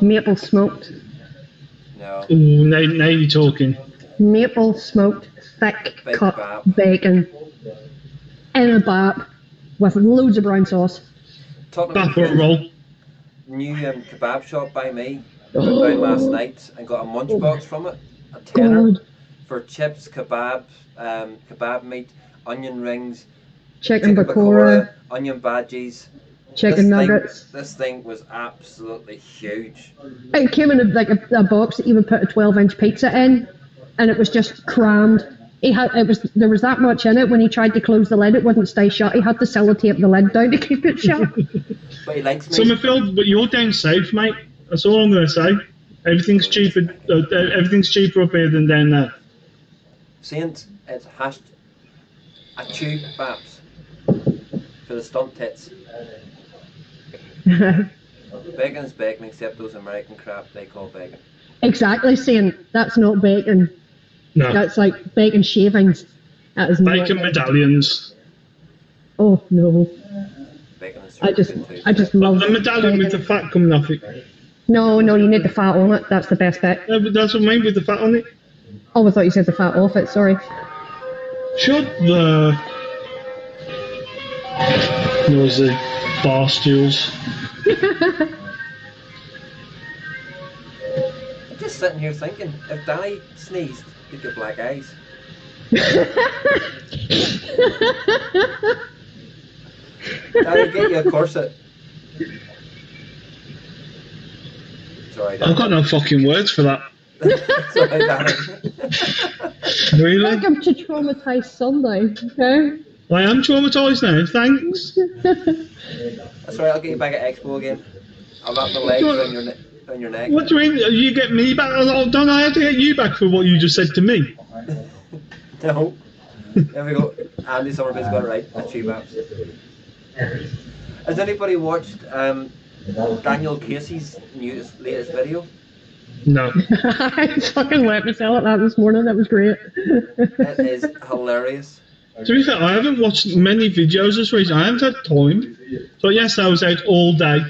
Maple smoked. No. Oh, now you're talking. Maple smoked thick cut bacon in a bap with loads of brown sauce. Bap or roll. New kebab shop by me. Went down last night and got a munch box from it. A tenner for chips, kebab meat, onion rings, chicken pakora, onion bhajis, chicken nuggets. This thing was absolutely huge. It came in a box that you would put a 12-inch pizza in, and it was just crammed. There was that much in it. When he tried to close the lid, it wouldn't stay shut. He had to sellotape the lid down to keep it shut. But he likes me. Summerfield, but you're down south, mate. That's all I'm going to say. Everything's cheaper. Everything's cheaper up here than down there. Saint, it's hashed achu baps for the stunt tits. Bacon is bacon, except those American crap they call bacon. Exactly, Saint. That's not bacon. No. That's like bacon shavings. That is bacon medallions. Oh no. Bacon is I just love the medallion with the fat coming off it. No, you need the fat on it. That's the best bit. Yeah, but that's what I mean with the fat on it. Oh, I thought you said the fat off it. Sorry. Shut the noisy bar stools. I'm just sitting here thinking, if Danny sneezed, he'd get black eyes. Danny, get you a corset. Sorry, I've got no fucking words for that. Sorry, Danny. Really? Welcome to Traumatized Sunday, okay? I am traumatised now, thanks. That's right, I'll get you back at Expo again. I'll wrap my legs around your neck. What do you mean? You get me back? Don't I have to get you back for what you just said to me? No. There we go. Andy Somerville's got it right. That's you, Babs. Has anybody watched Daniel Casey's latest video? No. I fucking wet myself at that this morning. That was great. It is hilarious. To be fair, I haven't watched many videos this week. I haven't had time. So yes, I was out all day.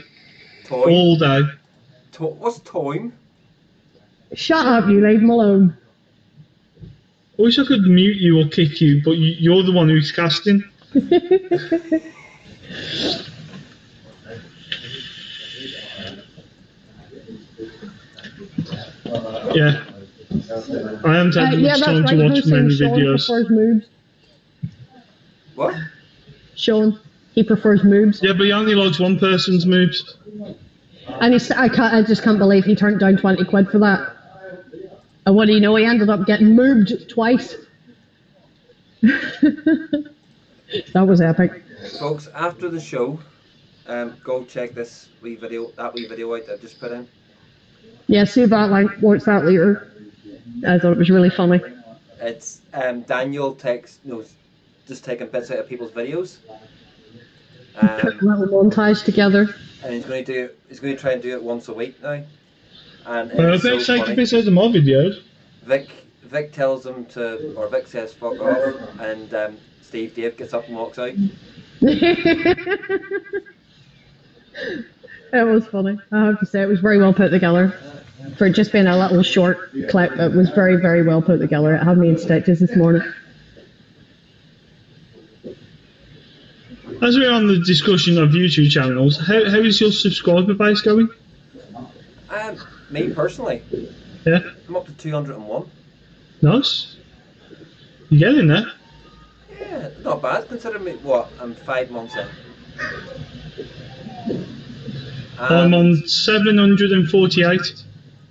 Toy. All day. What's toy? Shut up, you leave him alone. I wish I could mute you or kick you, but you're the one who's casting. Yeah. I haven't had much time to watch many videos. Prefers moves. What? Sean, he prefers moves. Yeah, but he only likes one person's moves. And I just can't believe he turned down 20 quid for that. And what do you know? He ended up getting moved twice. That was epic. Folks, after the show, go check that wee video out that I've just put in. Yeah, see that, like, watch that later. I thought it was really funny. It's Daniel just taking bits out of people's videos. Put a little montage together. And he's going to try and do it once a week now. And I've it's so funny. bits out of my videos. Vic tells him to, or Vic says fuck off, and Dave gets up and walks out. It was funny. I have to say, it was very well put together. For just being a little short clip, it was very, very well put together. It had me in stitches this morning. As we're on the discussion of YouTube channels, how is your subscriber base going? Me personally, Yeah, I'm up to 201. nice. You getting there? Yeah, not bad considering I'm 5 months in. I'm on 748.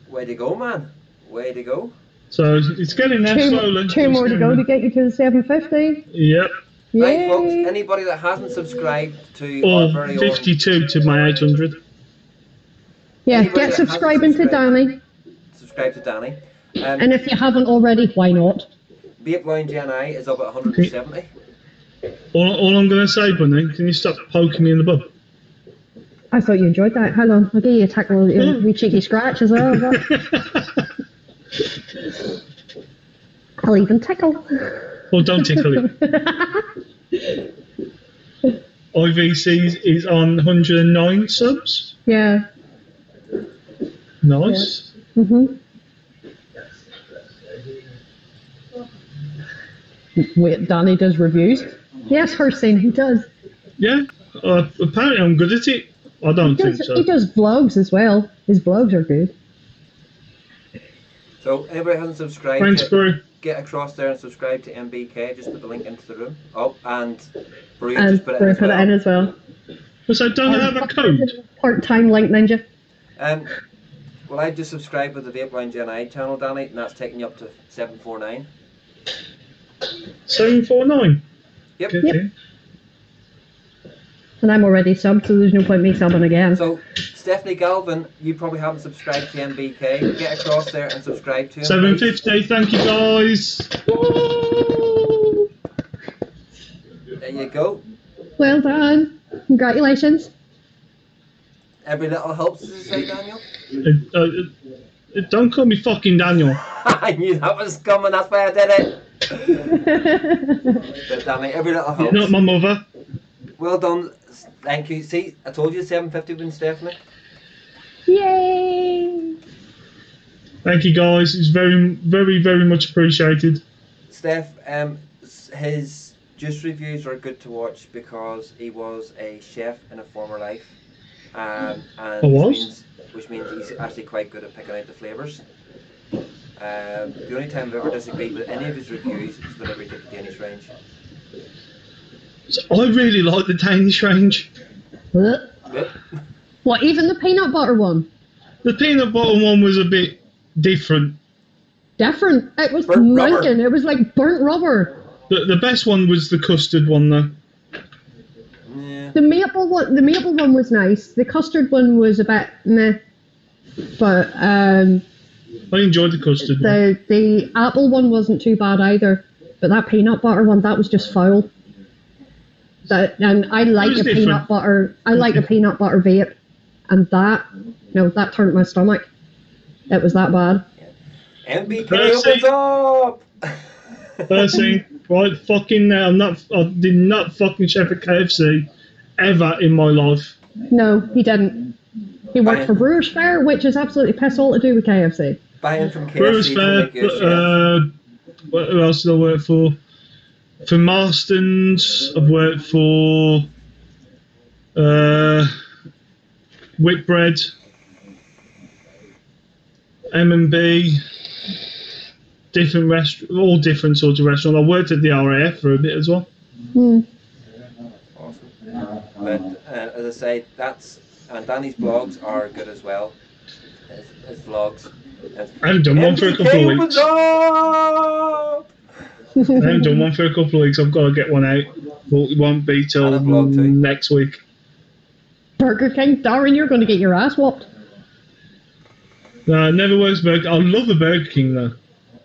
Way to go, man. Way to go. So it's getting there slowly. Two more to go to get you to the 750. Yep. Right, folks, Yay. anybody that hasn't subscribed to Or our very 52 to my 800. Yeah, Anybody get that subscribing to hasn't Danny. subscribe to Danny. And if you haven't already, why not? Vape Lounge NI is up at 170. All I'm going to say, Bunny, can you stop poking me in the butt? I thought you enjoyed that. Hold on, I'll give you a tackle, a wee cheeky scratch as well. I'll even tickle. Well, don't tickle it. IVC is on 109 subs. Yeah. Nice. Mhm. Wait, Danny does reviews. Yes, Herstein, he does. Yeah. Apparently I'm good at it. I don't think so. He does vlogs as well. His vlogs are good. So, anybody who hasn't subscribed, Thanks, bro. get across there and subscribe to MBK. Just put the link into the room. Oh, and Bru And just put it in as put well. it in as well. So don't I have a code? Part-time Link Ninja. Well, I just subscribed with the Vape Lounge NI channel, Danny, and that's taking you up to 749. 749. Yep. Okay. And I'm already subbed, so there's no point me subbing again. So, Stephanie Galvin, you probably haven't subscribed to MBK. Get across there and subscribe to him. 750. Thank you, guys. Woo! There you go. Well done. Congratulations. Every little helps, as you say, Daniel. Don't call me fucking Daniel. I knew that was coming, that's why I did it. But damn it, every little helps. You're not my mother. Well done, thank you. See, I told you 750 with Stephanie. Yay! Thank you, guys. It's very, very, very much appreciated. Steph, his juice reviews are good to watch because he was a chef in a former life. And which means he's actually quite good at picking out the flavours. The only time I've ever disagreed with any of his reviews is whenever he did the Danish range. So I really like the Danish range. What, even the peanut butter one? The peanut butter one was a bit different. Different. It was Burnt rubber. mankin'. It was like burnt rubber. The best one was the custard one, though. Yeah. The maple one was nice. The custard one was a bit meh. But I enjoyed the custard one. the apple one wasn't too bad either. But that peanut butter one, that was just foul. And I like was a different. peanut butter. I like a peanut butter vape, and that turned my stomach. It was that bad. MBK Percy. opens up! Percy, right, fucking now, I did not fucking chef at KFC ever in my life. No, he didn't. He worked for Brewers Fayre, which is absolutely piss all to do with KFC. Buying from KFC Brewers to Fayre, make your chef. who else did I work for? For Marston's, I've worked for Whitbread, M&B, all different sorts of restaurants. I worked at the RAF for a bit as well. Awesome. But as I say, and Danny's blogs are good as well. His vlogs. I haven't done one for a couple of weeks. Up! I haven't done one for a couple of weeks. I've got to get one out, but it won't be till And a vlog too. next week. Burger King, Darren, you're going to get your ass whopped. No, it never works. I love a Burger King though.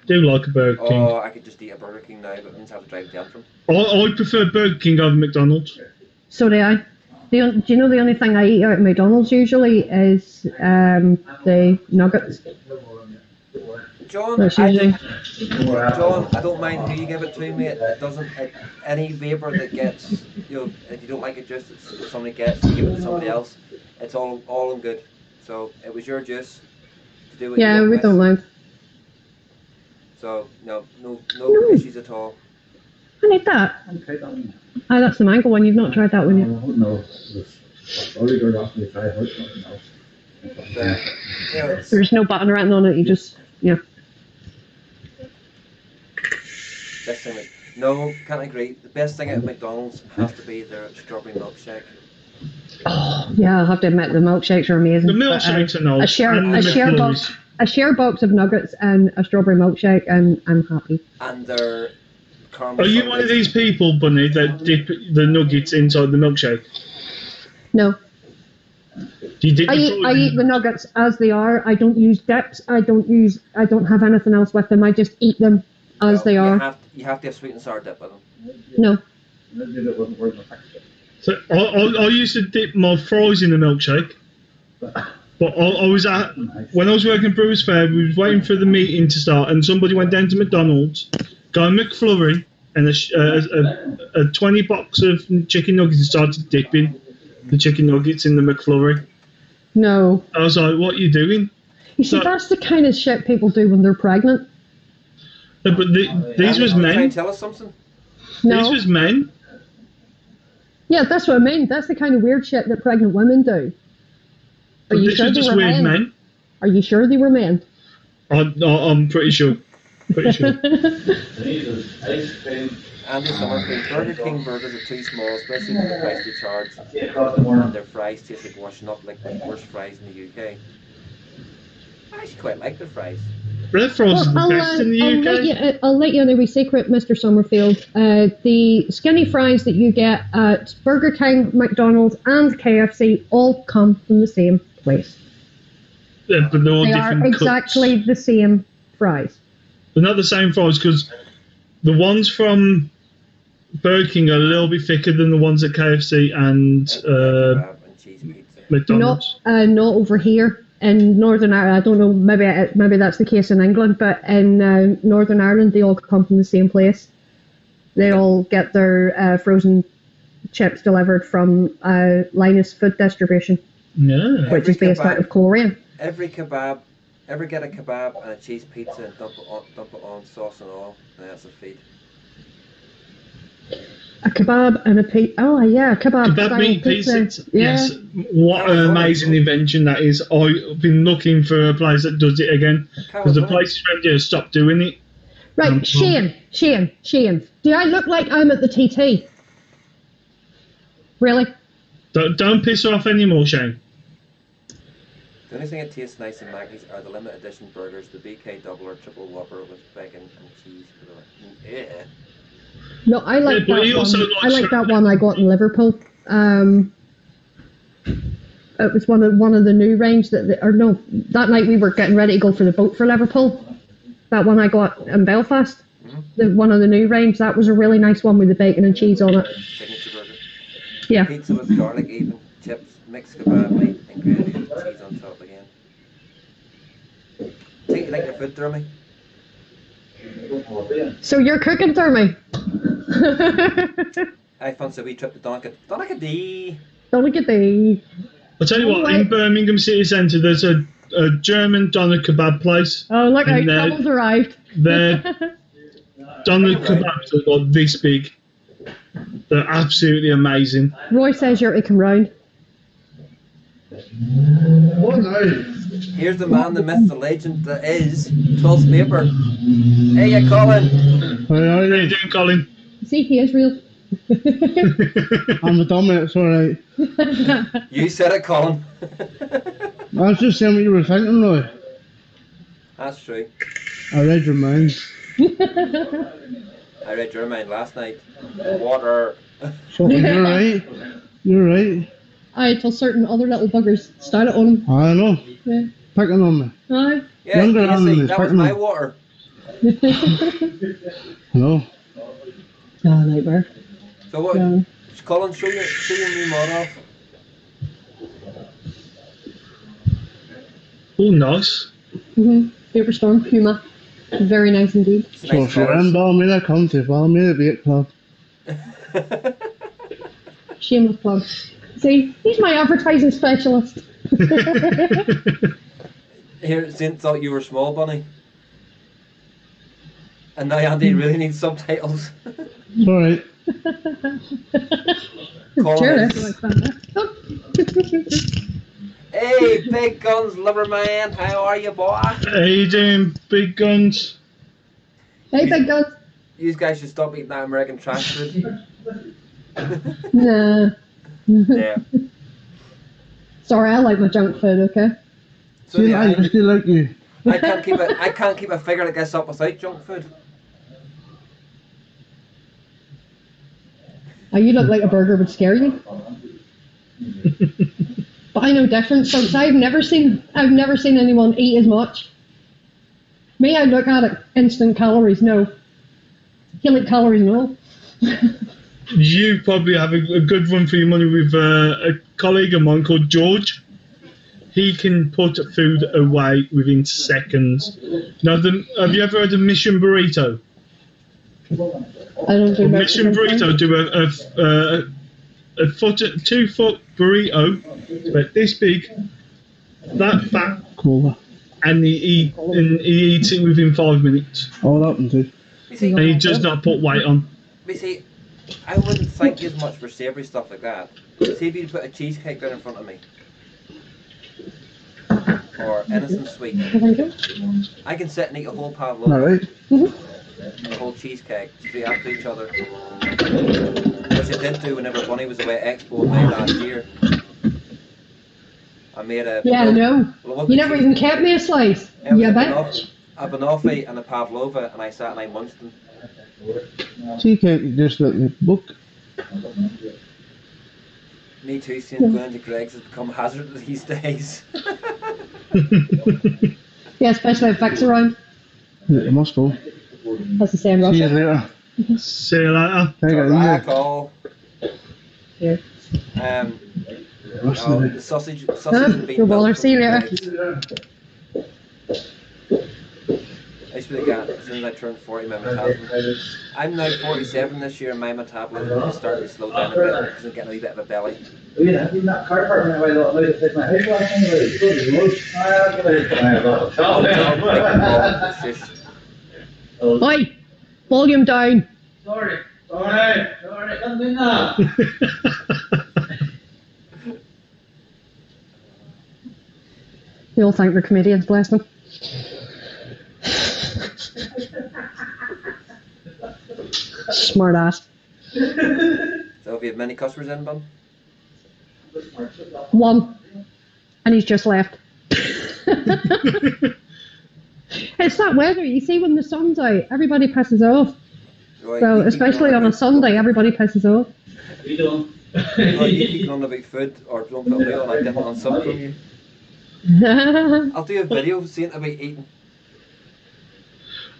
Do like a Burger King. Oh, I could just eat a Burger King now, but it means I have to drive down from. I prefer Burger King over McDonald's. So do I. Do you know the only thing I eat out of McDonald's usually is the nuggets? John, That's I usually. don't mind who you give it to, mate. It doesn't. Any vapor that gets, if you don't like it, just somebody gets, you give it to somebody else. It's all in good. So it was your juice to do what you Yeah, want we with. don't mind. So no No. issues at all. I need that. Ah, that's the mango one. You've not tried that one yet. No, Oliver asked me if I heard something else. It's There's no button written on it. You just, yeah. best thing. No, can't agree. The best thing at McDonald's has to be their strawberry milkshake. Oh, yeah, I have to admit the milkshakes are amazing. The But, milkshakes are nice. a share and the McFlurries. a share box of nuggets and a strawberry milkshake, and I'm happy. And their caramel. Are you one of sundaes. these people, Bunny, that dip the nuggets inside the milkshake? No, Do you dip I eat the nuggets as they are. I don't use dips. I don't have anything else with them. I just eat them as they are. You have to have sweet and sour dip with them. No. It wasn't worth my extra. So I used to dip my fries in the milkshake. But I was when I was working at Brewers Fayre, we was waiting for the meeting to start, and somebody went down to McDonald's, got a McFlurry and a 20 box of chicken nuggets and started dipping the chicken nuggets in the McFlurry. No. I was like, what are you doing? You see, that's the kind of shit people do when they're pregnant. But these was Trying men. to tell us something? No. These was men. Yeah, that's what I mean. That's the kind of weird shit that pregnant women do. Are But you this sure was they just were weird men? men. Are you sure they were men? I'm pretty sure. Pretty sure. Andy Summerfield, Burger King burgers are too small, especially for the price they charge. And their fries taste like washing up like the worst fries in the UK. I actually quite like their fries. Red fries are the best in the UK. I'll let you in a wee secret, Mr. Summerfield. The skinny fries that you get at Burger King, McDonald's, and KFC all come from the same place. Yeah, but they're all They different are exactly cuts. the same fries. They're not the same fries because the ones from Burger King are a little bit thicker than the ones at KFC and Kebab and cheese pizza. McDonald's. Not over here in Northern Ireland. I don't know. Maybe that's the case in England, but in Northern Ireland, they all come from the same place. They all get their frozen chips delivered from Linus Food Distribution, Yeah. which is based out of Coleraine. Ever get a kebab and a cheese pizza and dump it on sauce and all, and that's a feed. A kebab and a pizza. Oh yeah, a kebab. Kebab style meat pizza. Yeah. Yes. What an amazing invention that is. I've been looking for a place that does it again because the places around here stopped doing it. Right, Shane. Do I look like I'm at the TT? Really? Don't piss her off anymore, Shane. The only thing that tastes nice in Maggie's are the limited edition burgers, the BK double or triple whopper with bacon and cheese. Yeah. No, I like but that he also one. likes I like that one I got in Liverpool. It was one of the new range that that night we were getting ready to go for the boat for Liverpool. That one I got in Belfast. One of the new range. That was a really nice one with the bacon and cheese on it. Signature burger. Yeah. Pizza with garlic, even chips, mixed kebab meat, and gravy with cheese on top again. Think you like your food, Dermy? So you're cooking, Dermy? I fancy a wee trip to Donaghadee. Donaghadee. I'll tell you what, in Birmingham City Centre, there's a German doner kebab place. Oh, look, our trouble's arrived. Their doner kebabs are like this big. They're absolutely amazing. Roy says you're to come round. What now? Here's the man, the myth, the legend that is 12th Vapor. Hey, Colin. How are you doing, Colin? See, he is real. I'm a dummy, it's alright. You said it, Colin. I was just saying what you were thinking, Roy. That's true. I read your mind. I read your mind last night. Water. So you're right. You're right. Aye, till certain other little buggers started on him. I know. Yeah. Picking on me. Aye. Yeah, Younger you than see, me, that was picking my on. water. I know. Oh, nightmare. So what? Yeah. Colin, show your new mod off. Oh, nice. Vapor Storm Puma. Very nice indeed. It's So nice if you're colours. in Ballymena, come to Ballymena Vape Club. Shameless plug. See, he's my advertising specialist. Here, Zint thought you were small, Bunny. And now Andy really needs subtitles. It's alright. Colin Sure. is- Hey, Big Guns Loverman, how are you, boy? How you doing, big guns? Hey, big guns. You guys should stop eating that American trash food. Nah. Yeah. Sorry, I like my junk food, okay? So See, yeah, I still like you. I can't keep a figure that gets up without junk food. Oh, you look like a burger would scare you. But I know different, so I've never seen anyone eat as much. Me, I look at it, instant calories, no. Kilocalories and all. You probably have a good run for your money with a colleague of mine called George. He can put food away within seconds. Now, have you ever heard of Mission Burrito? I don't do Mission Burrito do a 2 foot burrito, about this big, that fat, Cola. and he eats it within 5 minutes. All that and too. You see, And he does not put weight on. you see, I wouldn't thank you as much for savoury stuff like that. See if you put a cheesecake down in front of me. Or anything sweet. Thank you. I can sit and eat a whole pavlova, Alright. a whole cheesecake, straight after each other. Which I did do whenever Bunny was away at Expo in May last year. I made a... Yeah, I know. Well, what You the never cheese- even kept me a slice. It was Yeah, a bet. a banoffee and a pavlova, and I sat and I munched them. See, can't you just let me book? Me too, seeing going to Greg's has become hazardous these days. Yeah, especially if Vic's around. I must go. That's the same See you Russia. later. See you later. Take it Alright, easy. call. Here. What's Oh, the the sausage and bean No bother. milk See you from later. Greg's. I used to be the guy, as soon as I turned 40, my metabolism. I'm now 47 this year, and my metabolism is starting to slow down a bit because I'm getting a wee bit of a belly. Shush. Oi! Volume down. Sorry, don't do that. They all think they're comedians, bless them. Smart ass. So have you had many customers in, Bun? One. And he's just left. It's that weather. You see, when the sun's out, everybody pisses off. Right, So, you keep especially going on a about- Sunday, everybody pisses off. We don't. Right, you keep on about food, or don't put me on. I didn't want some from you. I'll do a video saying about eating.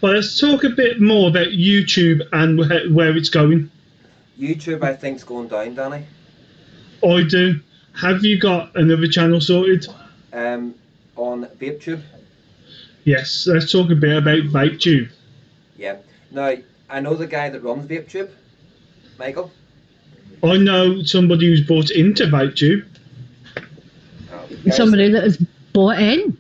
Well, let's talk a bit more about YouTube and where it's going. YouTube, I think's going down, Danny. I do. Have you got another channel sorted? On VapeTube. Yes, let's talk a bit about VapeTube. Yeah. Now, I know the guy that runs VapeTube, Michael. I know somebody who's bought into VapeTube. Guys, Somebody that has bought in.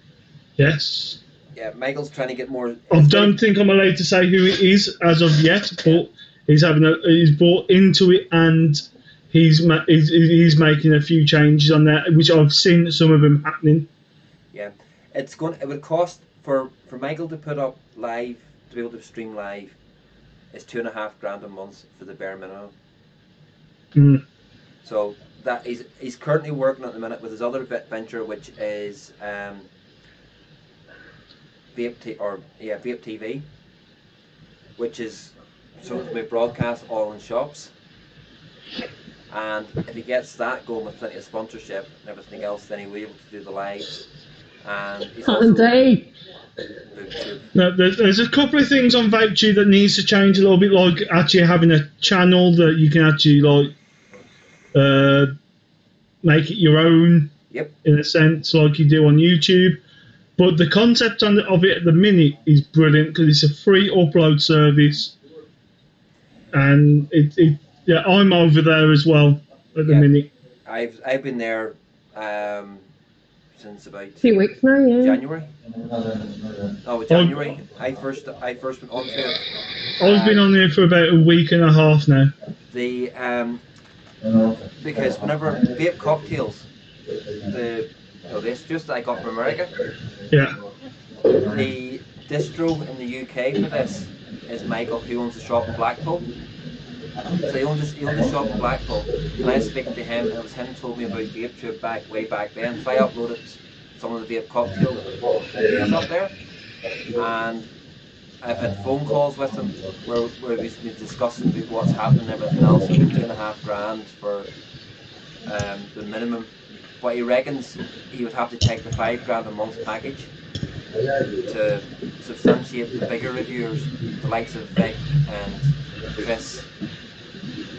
Yes. Yeah, Michael's trying to get more. I don't think I'm allowed to say who it is as of yet, but he's bought into it, and he's making a few changes on that, which I've seen some of them happening. Yeah, it would cost for Michael to put up live, to be able to stream live, is $2,500 a month for the bare minimum. Mm. So that he's currently working at the minute with his other venture, which is Vape TV, which is so to be broadcast all in shops. And if he gets that going with plenty of sponsorship and everything else, then he'll be able to do the lives. And he's also Indeed. VapeTube. No, there's a couple of things on VapeTube that needs to change a little bit, like actually having a channel that you can actually make it your own. Yep. In a sense, like you do on YouTube. But the concept of it at the minute is brilliant because it's a free upload service, and yeah, I'm over there as well at the minute. I've been there since about A few weeks now, yeah. January. Oh, January. I first went onto it. I've been on there for about a week and a half now. The because whenever vape cocktails, this just that I got from America. Yeah. The distro in the UK for this is Michael, who owns the shop in Blackpool. So he owned the shop in Blackpool, and I was speaking to him, and it was him who told me about VapeTube way back then. So I uploaded some of the vape cocktail videos up there, and I've had phone calls with him where we've been discussing what's happening and everything else. $2,500 for the minimum, but he reckons he would have to take the $5,000 a month package to substantiate the bigger reviewers, the likes of Vic and Chris.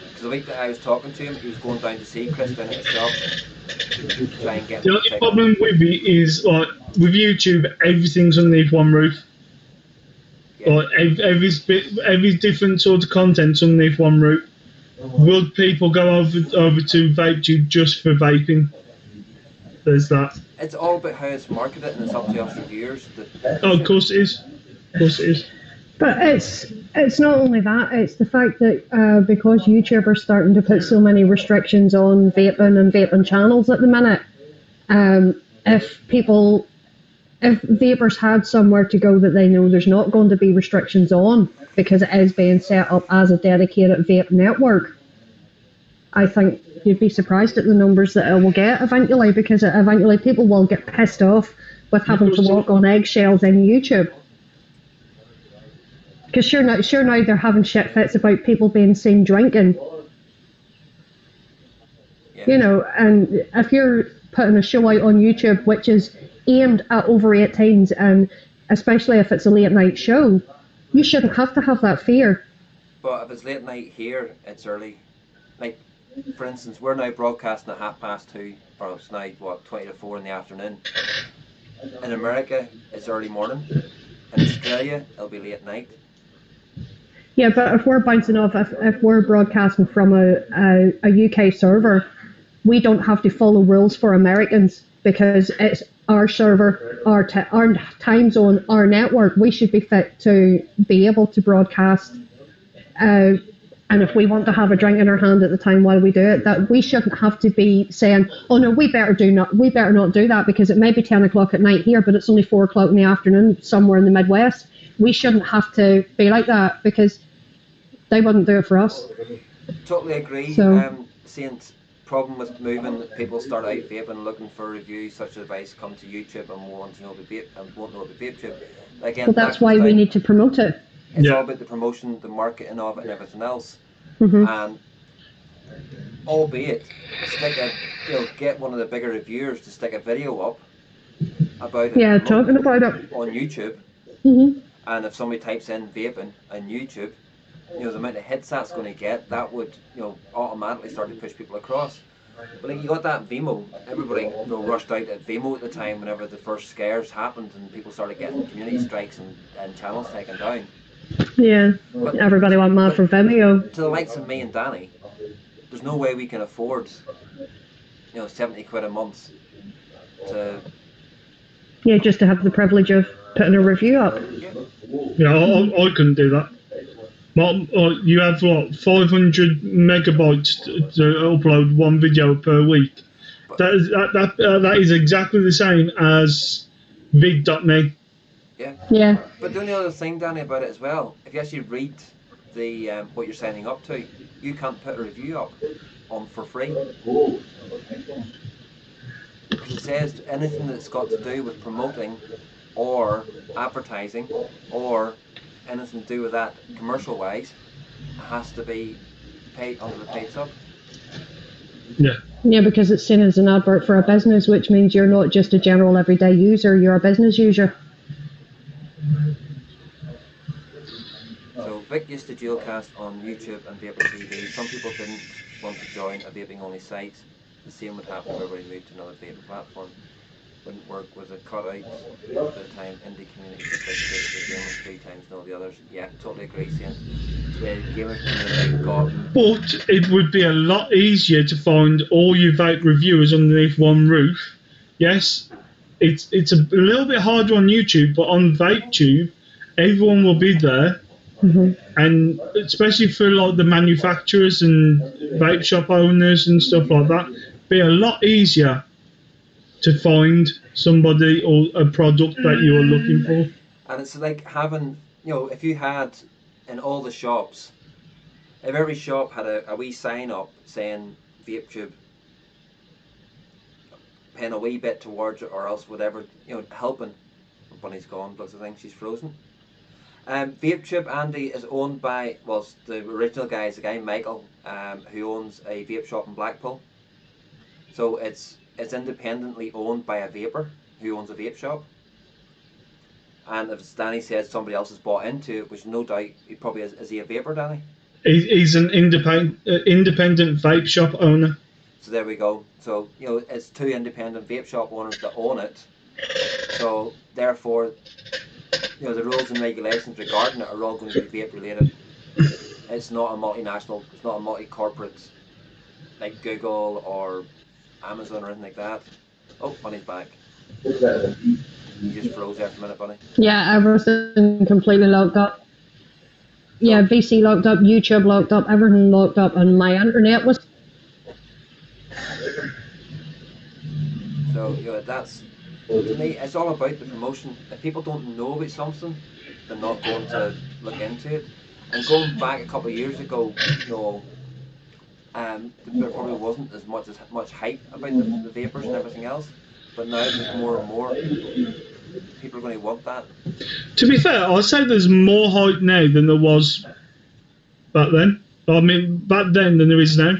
Because the week that I was talking to him, he was going down to see Chris down at the shop to try and get. The only problem with it is, like, with YouTube, everything's underneath one roof. Yeah. Like every different sort of content's underneath one roof. Would people go over to VapeTube just for vaping? There's that. It's all about how it's marketed, and it's up to us reviewers. Oh, of course it is. Of course it is. But it's not only that, it's the fact that because YouTube are starting to put so many restrictions on vaping and vaping channels at the minute, if vapers had somewhere to go that they know there's not going to be restrictions on because it is being set up as a dedicated vape network, I think you'd be surprised at the numbers that it will get eventually, because eventually people will get pissed off with having to walk on eggshells in YouTube. Because sure now they're having shit fits about people being seen drinking. Yeah. You know, and if you're putting a show out on YouTube which is aimed at over 18s, and especially if it's a late night show, you shouldn't have to have that fear. But if it's late night here, it's early. Like, for instance, we're now broadcasting at 2:30, or it's now, 20 to 4 in the afternoon. In America, it's early morning. In Australia, it'll be late night. Yeah, but if we're bouncing off, if we're broadcasting from a UK server, we don't have to follow rules for Americans because it's our server, our time zone, our network. We should be fit to be able to broadcast. And if we want to have a drink in our hand at the time while we do it, that we shouldn't have to be saying, "Oh no, we better not do that because it may be 10 o'clock at night here, but it's only 4 o'clock in the afternoon somewhere in the Midwest." We shouldn't have to be like that because they wouldn't do it for us. Totally agree. So- Saying problem with moving. People start out vaping looking for reviews, such advice, come to YouTube and want to know about vape and won't know about VapeTube. Again, Well, that's why we need to promote it. It's Yeah. all about the promotion, the marketing of it, and everything else. Mhm. And albeit, get one of the bigger reviewers to stick a video up about it. Yeah, talking about it on YouTube. Mhm. And if somebody types in vaping on YouTube, the amount of hits that's going to get, that would automatically start to push people across. But like, you got that Vimo, everybody rushed out at Vimo at the time whenever the first scares happened and people started getting community strikes and channels taken down. Yeah, but everybody went mad for Vimeo. To the likes of me and Danny, there's no way we can afford 70 quid a month to... Yeah, just to have the privilege of putting a review up. Yeah, I couldn't do that. You have what, 500 megabytes to upload one video per week. That is exactly the same as vid.me. Yeah. But the only other thing, Danny, about it as well, if you actually read the what you're signing up to, you can't put a review up on for free. Because it says anything that's got to do with promoting or advertising or anything to do with that commercial wise has to be paid under the paid sub. Yeah. Yeah, because it's seen as an advert for a business, which means you're not just a general everyday user, you're a business user. So Vic used to dualcast on YouTube and Vaping TV. Some people didn't want to join a vaping only site. The same would happen if everybody moved to another vaping platform. Wouldn't work with a cutout by the time indie community the gamers 3 times and all the others. Yeah, totally agree, Ian. The gamer community got... But it would be a lot easier to find all your vape reviewers underneath one roof. Yes, it's a little bit harder on YouTube, but on VapeTube, everyone will be there. Mm-hmm. And especially for like the manufacturers and vape shop owners and stuff like that, be a lot easier to find somebody or a product that you are looking for. And it's like having, if you had in all the shops, if every shop had a wee sign up saying VapeTube, paying a wee bit towards it or else whatever, helping. Bunny's gone, looks like she's frozen. VapeTube, Andy, is owned by, the original guy is a guy, Michael, who owns a vape shop in Blackpool. So it's independently owned by a vapor who owns a vape shop. And if Danny says somebody else has bought into it, which no doubt he probably is he a vapor, Danny? He's an independent vape shop owner. So there we go. So, it's 2 independent vape shop owners that own it. So therefore, the rules and regulations regarding it are all going to be vape related. It's not a multinational, it's not a multi-corporate like Google or Amazon or anything like that. Oh, Bunny's back. You just froze there for a minute, Bunny. Yeah, everything completely locked up. Yeah, VC locked up, YouTube locked up, everything locked up, and my internet was... So, that's... To me, it's all about the promotion. If people don't know about something, they're not going to look into it. And going back a couple of years ago, there probably wasn't as much hype about the vapors and everything else. But now there's more and more people are going to want that. To be fair, I'd say there's more hype now than there was back then. I mean, back then than there is now.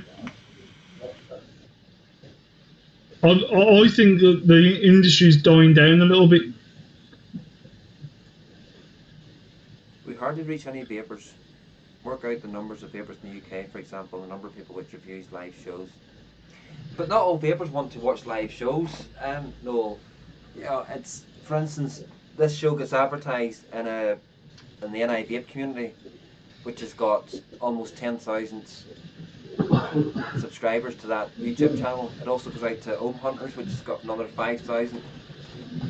I think that the industry's dying down a little bit. We hardly reach any vapors. Work out the numbers of vapors in the UK, for example, the number of people which reviews live shows. But not all vapors want to watch live shows. No, it's, for instance, this show gets advertised in the NI Vape community, which has got almost 10,000 subscribers to that YouTube channel. It also goes out to Ohm Hunters, which has got another 5,000,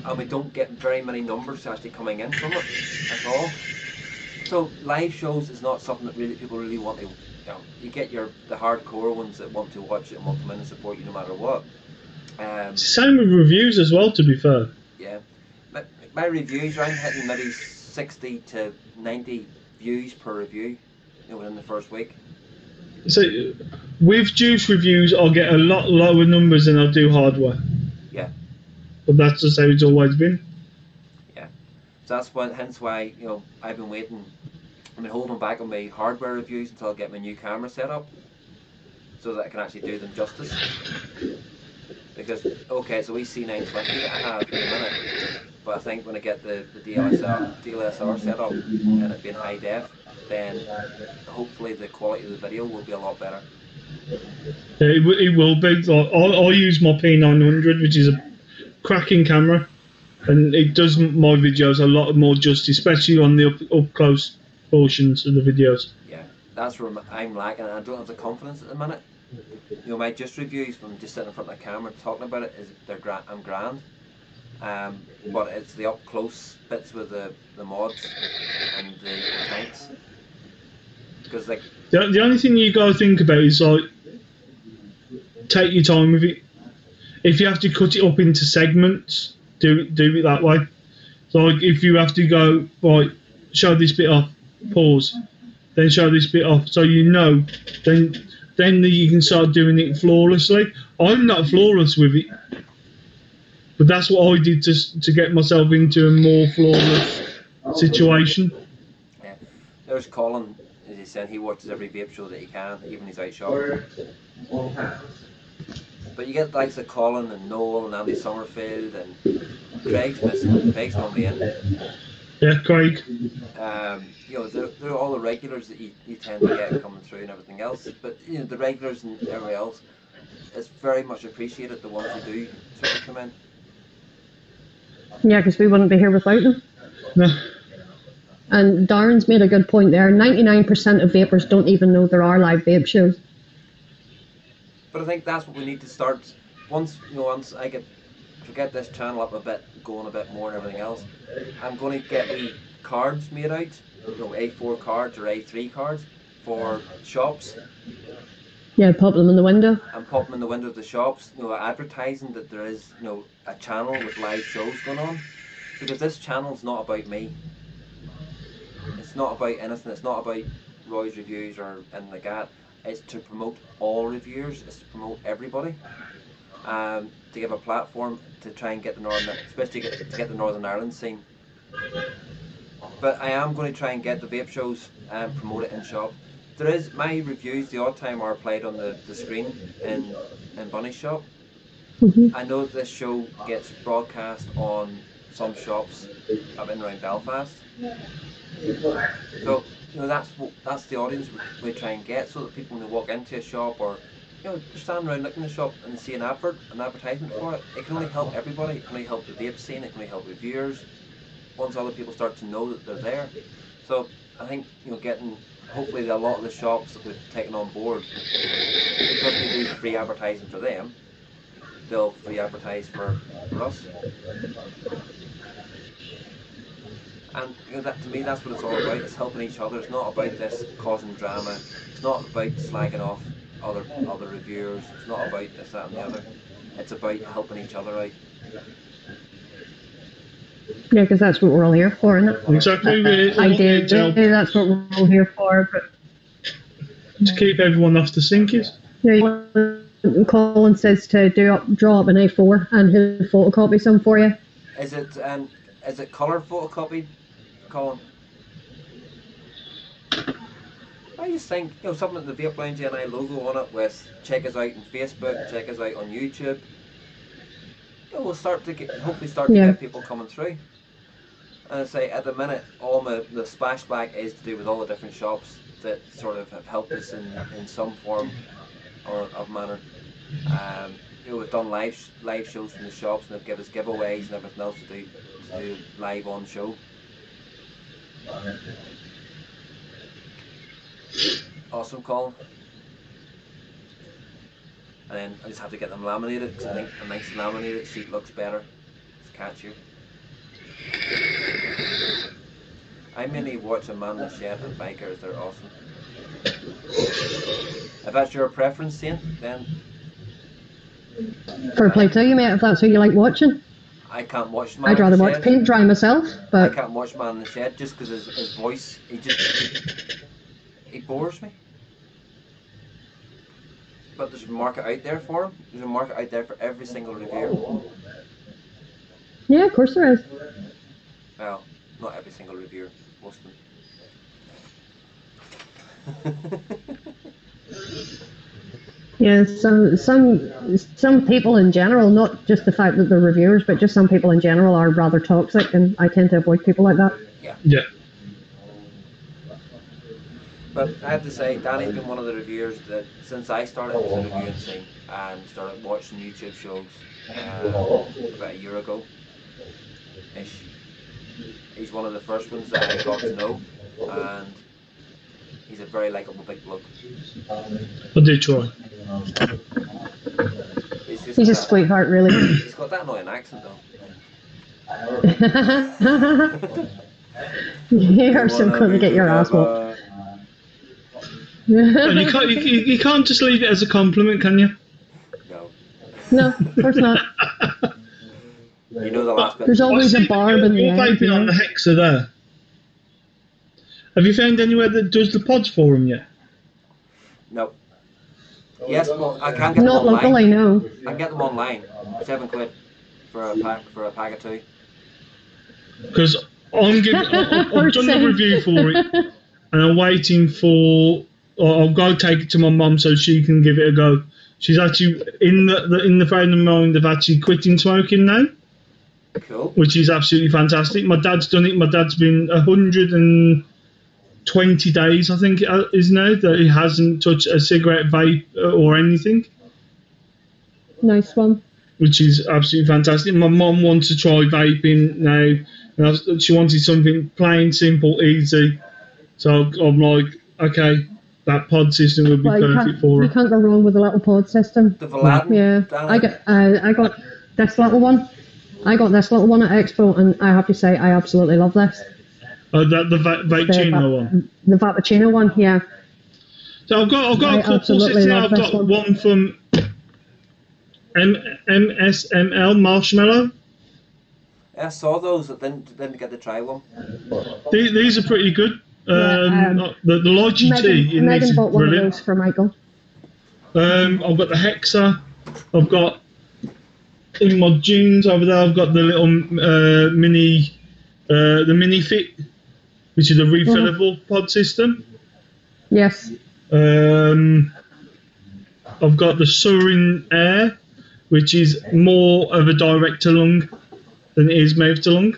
and we don't get very many numbers actually coming in from it at all. So live shows is not something that people really want to. You get the hardcore ones that want to watch it and will come in and support you no matter what. Same with reviews as well, to be fair. Yeah, my reviews, I'm hitting maybe 60 to 90 views per review, within the first week. So with juice reviews, I'll get a lot lower numbers than I'll do hardware. Yeah. But that's just how it's always been. Yeah. So that's hence why, you know, I've been waiting. I've been holding back on my hardware reviews until I get my new camera set up, so that I can actually do them justice. Because, okay, so we C920 I have at the minute, but I think when I get the DSLR set up and it being high def, then hopefully the quality of the video will be a lot better. Yeah, it will be. I use my P900, which is a cracking camera, and it does my videos a lot more justice, especially on the up close portions of the videos. Yeah, that's where I'm lacking, and I don't have the confidence at the minute. You know, my just reviews when I'm just sitting in front of the camera talking about it is I'm grand. But it's the up close bits with the mods and the tanks. Because like the only thing you got to think about is like take your time with it. If you have to cut it up into segments, do it that way. So like if you have to go right, show this bit off, pause, then show this bit off, so you know, then you can start doing it flawlessly. I'm not flawless with it, but that's what I did to get myself into a more flawless situation. Yeah, there's Colin, as he said, he watches every vape show that he can, even he's out shopping. But you get the likes of Colin and Noel and Andy Summerfield and Craig's missing. Craig's normally in. Yeah, Craig. You know, they're all the regulars that you tend to get coming through and everything else. But you know, the regulars and everybody else, it's very much appreciated, the ones who do sort of come in. Yeah, because we wouldn't be here without them. No. And Darren's made a good point there. 99% of vapers don't even know there are live vape shows. But I think that's what we need to start. Once I get this channel up a bit, going a bit more and everything else, I'm going to get the cards made out, you know, A4 cards or A3 cards for shops. Yeah, pop them in the window. And pop them in the window of the shops, you know, advertising that there is, you know, a channel with live shows going on. Because this channel's not about me. It's not about anything. It's not about Roy's reviews or anything like that. It's to promote all reviewers. It's to promote everybody. To give a platform to try and get the especially to get the Northern Ireland scene. But I am going to try and get the vape shows and promote it in shop. There is my reviews. The odd time are played on the screen in Bunny's shop. Mm-hmm. I know this show gets broadcast on some shops up in around Belfast. So you know that's the audience we try and get, so that people when they walk into a shop or you know they're standing around looking in the shop and see an advertisement for it, it can only help everybody. It can only help the vape scene. It can only help reviewers. Once other people start to know that they're there, so I think you know getting hopefully a lot of the shops that we've taken on board, because we do free advertising for them, they'll free advertise for us. And you know, that to me, that's what it's all about. It's helping each other. It's not about this causing drama. It's not about slagging off other reviewers. It's not about this, that, and the other. It's about helping each other out. Yeah, because that's what we're all here for, isn't it? Exactly. Ideally, that's what we're all here for. But to keep everyone off the sinkers. Yeah, Colin says to draw up an A4 and he'll photocopy some for you. Is it colour photocopied, Colin? I just think, you know, something with the Vape Lounge NI logo on it with check us out on Facebook, check us out on YouTube. You know, we'll hopefully start to get people coming through. And I say at the minute, the splashback is to do with all the different shops that sort of have helped us in some form or of manner. You know, we've done live shows from the shops, and they've given us giveaways and everything else to do live on show. Awesome, Colin. And then I just have to get them laminated, because I think a nice laminated sheet looks better. It's catchier. I mainly watch a Man in the Shed and bikers. They're awesome. If that's your preference, Saint, then fair play to you, mate. If that's who you like watching. I can't watch Man I'd rather watch paint dry myself, but I can't watch Man in the Shed just because his voice, he bores me. But there's a market out there for them. There's a market out there for every single reviewer. Yeah, of course there is. Well, not every single reviewer, most of them. Yeah, some people in general, not just the fact that they're reviewers, but just some people in general are rather toxic, and I tend to avoid people like that. Yeah. But I have to say, Danny's been one of the reviewers that, since I started into the reviewing scene and started watching YouTube shows about a year ago, he's one of the first ones that I got to know, and he's a very likeable big bloke. I do try. He's a sweetheart, really. He's got that annoying accent, though. You're so going to get your ass whooped. You can't just leave it as a compliment, can you? No, of course not. You know the last bit. There's always a barb in the end. You're vaping on the Hexa there. Have you found anywhere that does the pods for them yet? No. Yes, well, I can get them online. Not locally, no. I can get them online. £7 for a pack of 2. Because I've done the review for it, and I'm waiting for. I'll go take it to my mum so she can give it a go. She's actually in the frame of mind of actually quitting smoking now. Cool. Which is absolutely fantastic. My dad's done it. My dad's been 120 days, I think it is now, that he hasn't touched a cigarette, vape, or anything. Nice one. Which is absolutely fantastic. My mum wants to try vaping now. And she wanted something plain, simple, easy. So I'm like, okay, that pod system would be perfect for her. You can't go wrong with a little pod system. The Valaden. Yeah, I got this little one. I got this little one at Expo, and I have to say, I absolutely love this. Oh, the Vappuccino one. The Vappuccino one, yeah. So I've got a couple sitting there. I've got one from MSML Marshmallow. I saw those, but didn't get to try one. These are pretty good. The lychee tea in Megan these bought is one brilliant. of those for Michael. I've got the Hexa. I've got in my jeans over there. I've got the little mini fit, which is a refillable pod system. Yes. I've got the Surin Air, which is more of a direct to lung than it is mouth to lung.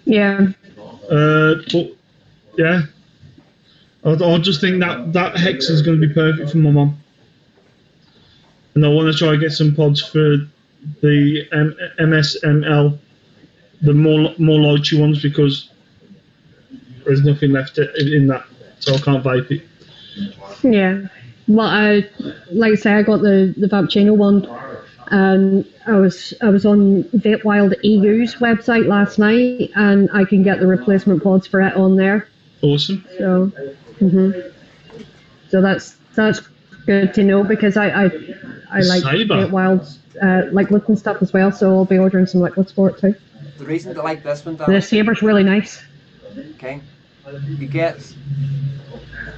Yeah. But yeah, I just think that Hexa is going to be perfect for my mum, and I want to try and get some pods for the MSML, the more lychee ones, because there's nothing left in that, so I can't vape it. Yeah. Well, like I say, I got the Vappuccino one. I was on Vape Wild EU's website last night, and I can get the replacement pods for it on there. Awesome. So, so that's good to know, because I like Vape Wild's like liquid stuff as well. So I'll be ordering some liquids for it too. The reason to like this one, Dan, the Saber's really nice. Okay, you get.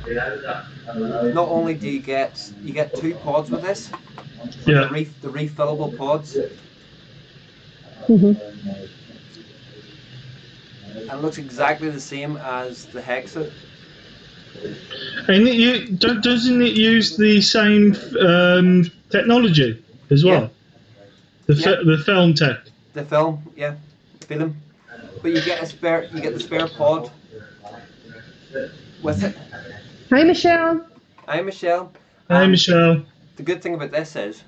Not only do you get 2 pods with this. Yeah. The refillable pods. Mm-hmm. And it looks exactly the same as the Hexa. And doesn't it use the same technology as well? Yeah. The film tech. The film, yeah, film. But you get the spare pod with it. Hi, Michelle. Hi, Michelle. Hi, Michelle. The good thing about this is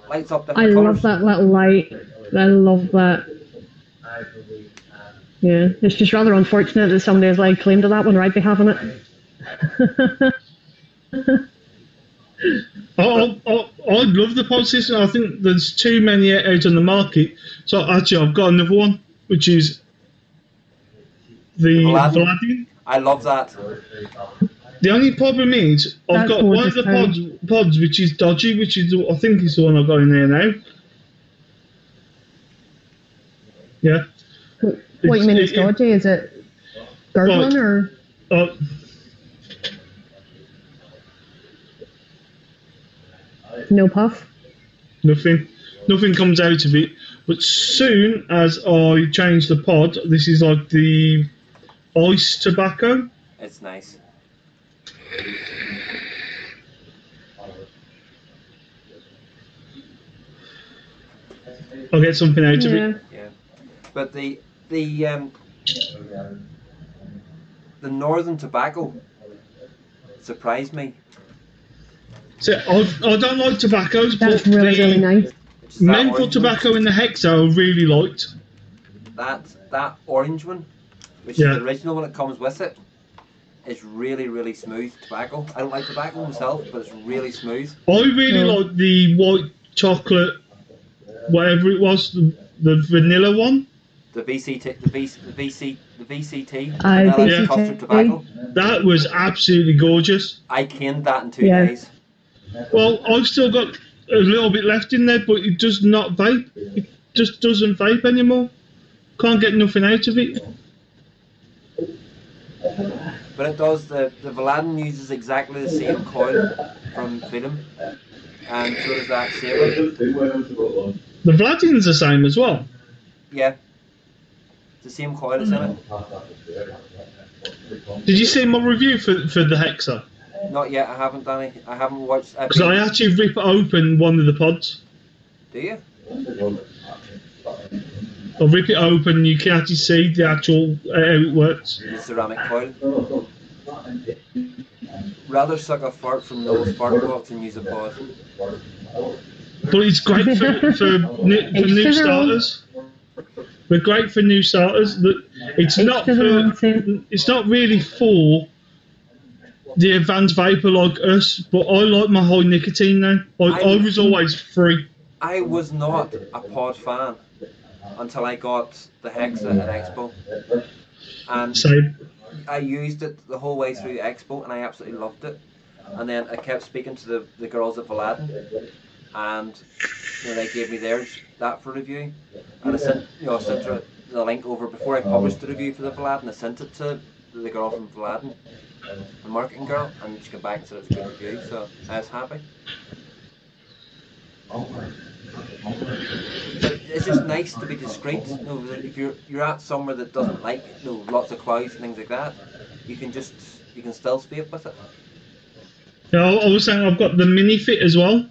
lights up different colours. Love that little light. I love that. Yeah, it's just rather unfortunate that somebody has laid claim to that when I'd be having it. I love the pod system. I think there's too many out on the market. So actually, I've got another one, which is the Valaden. I love that. The only problem is I've got one of the pods which is dodgy, which is I think is the one I've got in there now. Yeah. What you mean it's dodgy? Is it gurgling or? No puff. Nothing comes out of it. But soon as I change the pod, this is like the ice tobacco. It's nice. I'll get something out of it. Yeah, but the northern tobacco surprised me. So I don't like tobaccos, That's but really, really nice. Which is that menthol orange tobacco in the Hexa I really liked. one. That orange one, which is Yeah. the original one that comes with it, is really, really smooth tobacco. I don't like tobacco myself, but it's really smooth. I really like the white chocolate, whatever it was, the vanilla one. The VCT, the VCT, Aye, vanilla VCT. custard tobacco. That was absolutely gorgeous. I canned that in 2 Yeah. days. Well, I've still got a little bit left in there, but it does not vape. It just doesn't vape anymore. Can't get nothing out of it. But it does, the Vladen uses exactly the same coil from Film, and so does that Sabre. The Vladim's the same as well. Yeah. It's the same coil that's in it. Did you see my review for the Hexa? Not yet, I haven't, Danny. I haven't watched. Because I actually rip open one of the pods. Do you? I rip it open and you can actually see the actual how it works. The ceramic coil. Rather suck a fart from those fart box and use a pod. But it's great for new starters. They're great for new starters. It's not really for the advanced vapor like us, but I like my high nicotine now. I was always free. I was not a pod fan until I got the Hexa at Expo. And Same. I used it the whole way through Expo and I absolutely loved it. And then I kept speaking to the girls at Vladen, and they gave me that for review. And I sent her the link over before I published the review for the Vladen. I sent it to the girl from Vladen, the marketing girl, and she came back and said it was a good review, so I was happy. But it's just nice to be discreet. If you're at somewhere that doesn't like lots of clouds and things like that, you can still vape with it. Yeah, I was saying I've got the mini fit as well,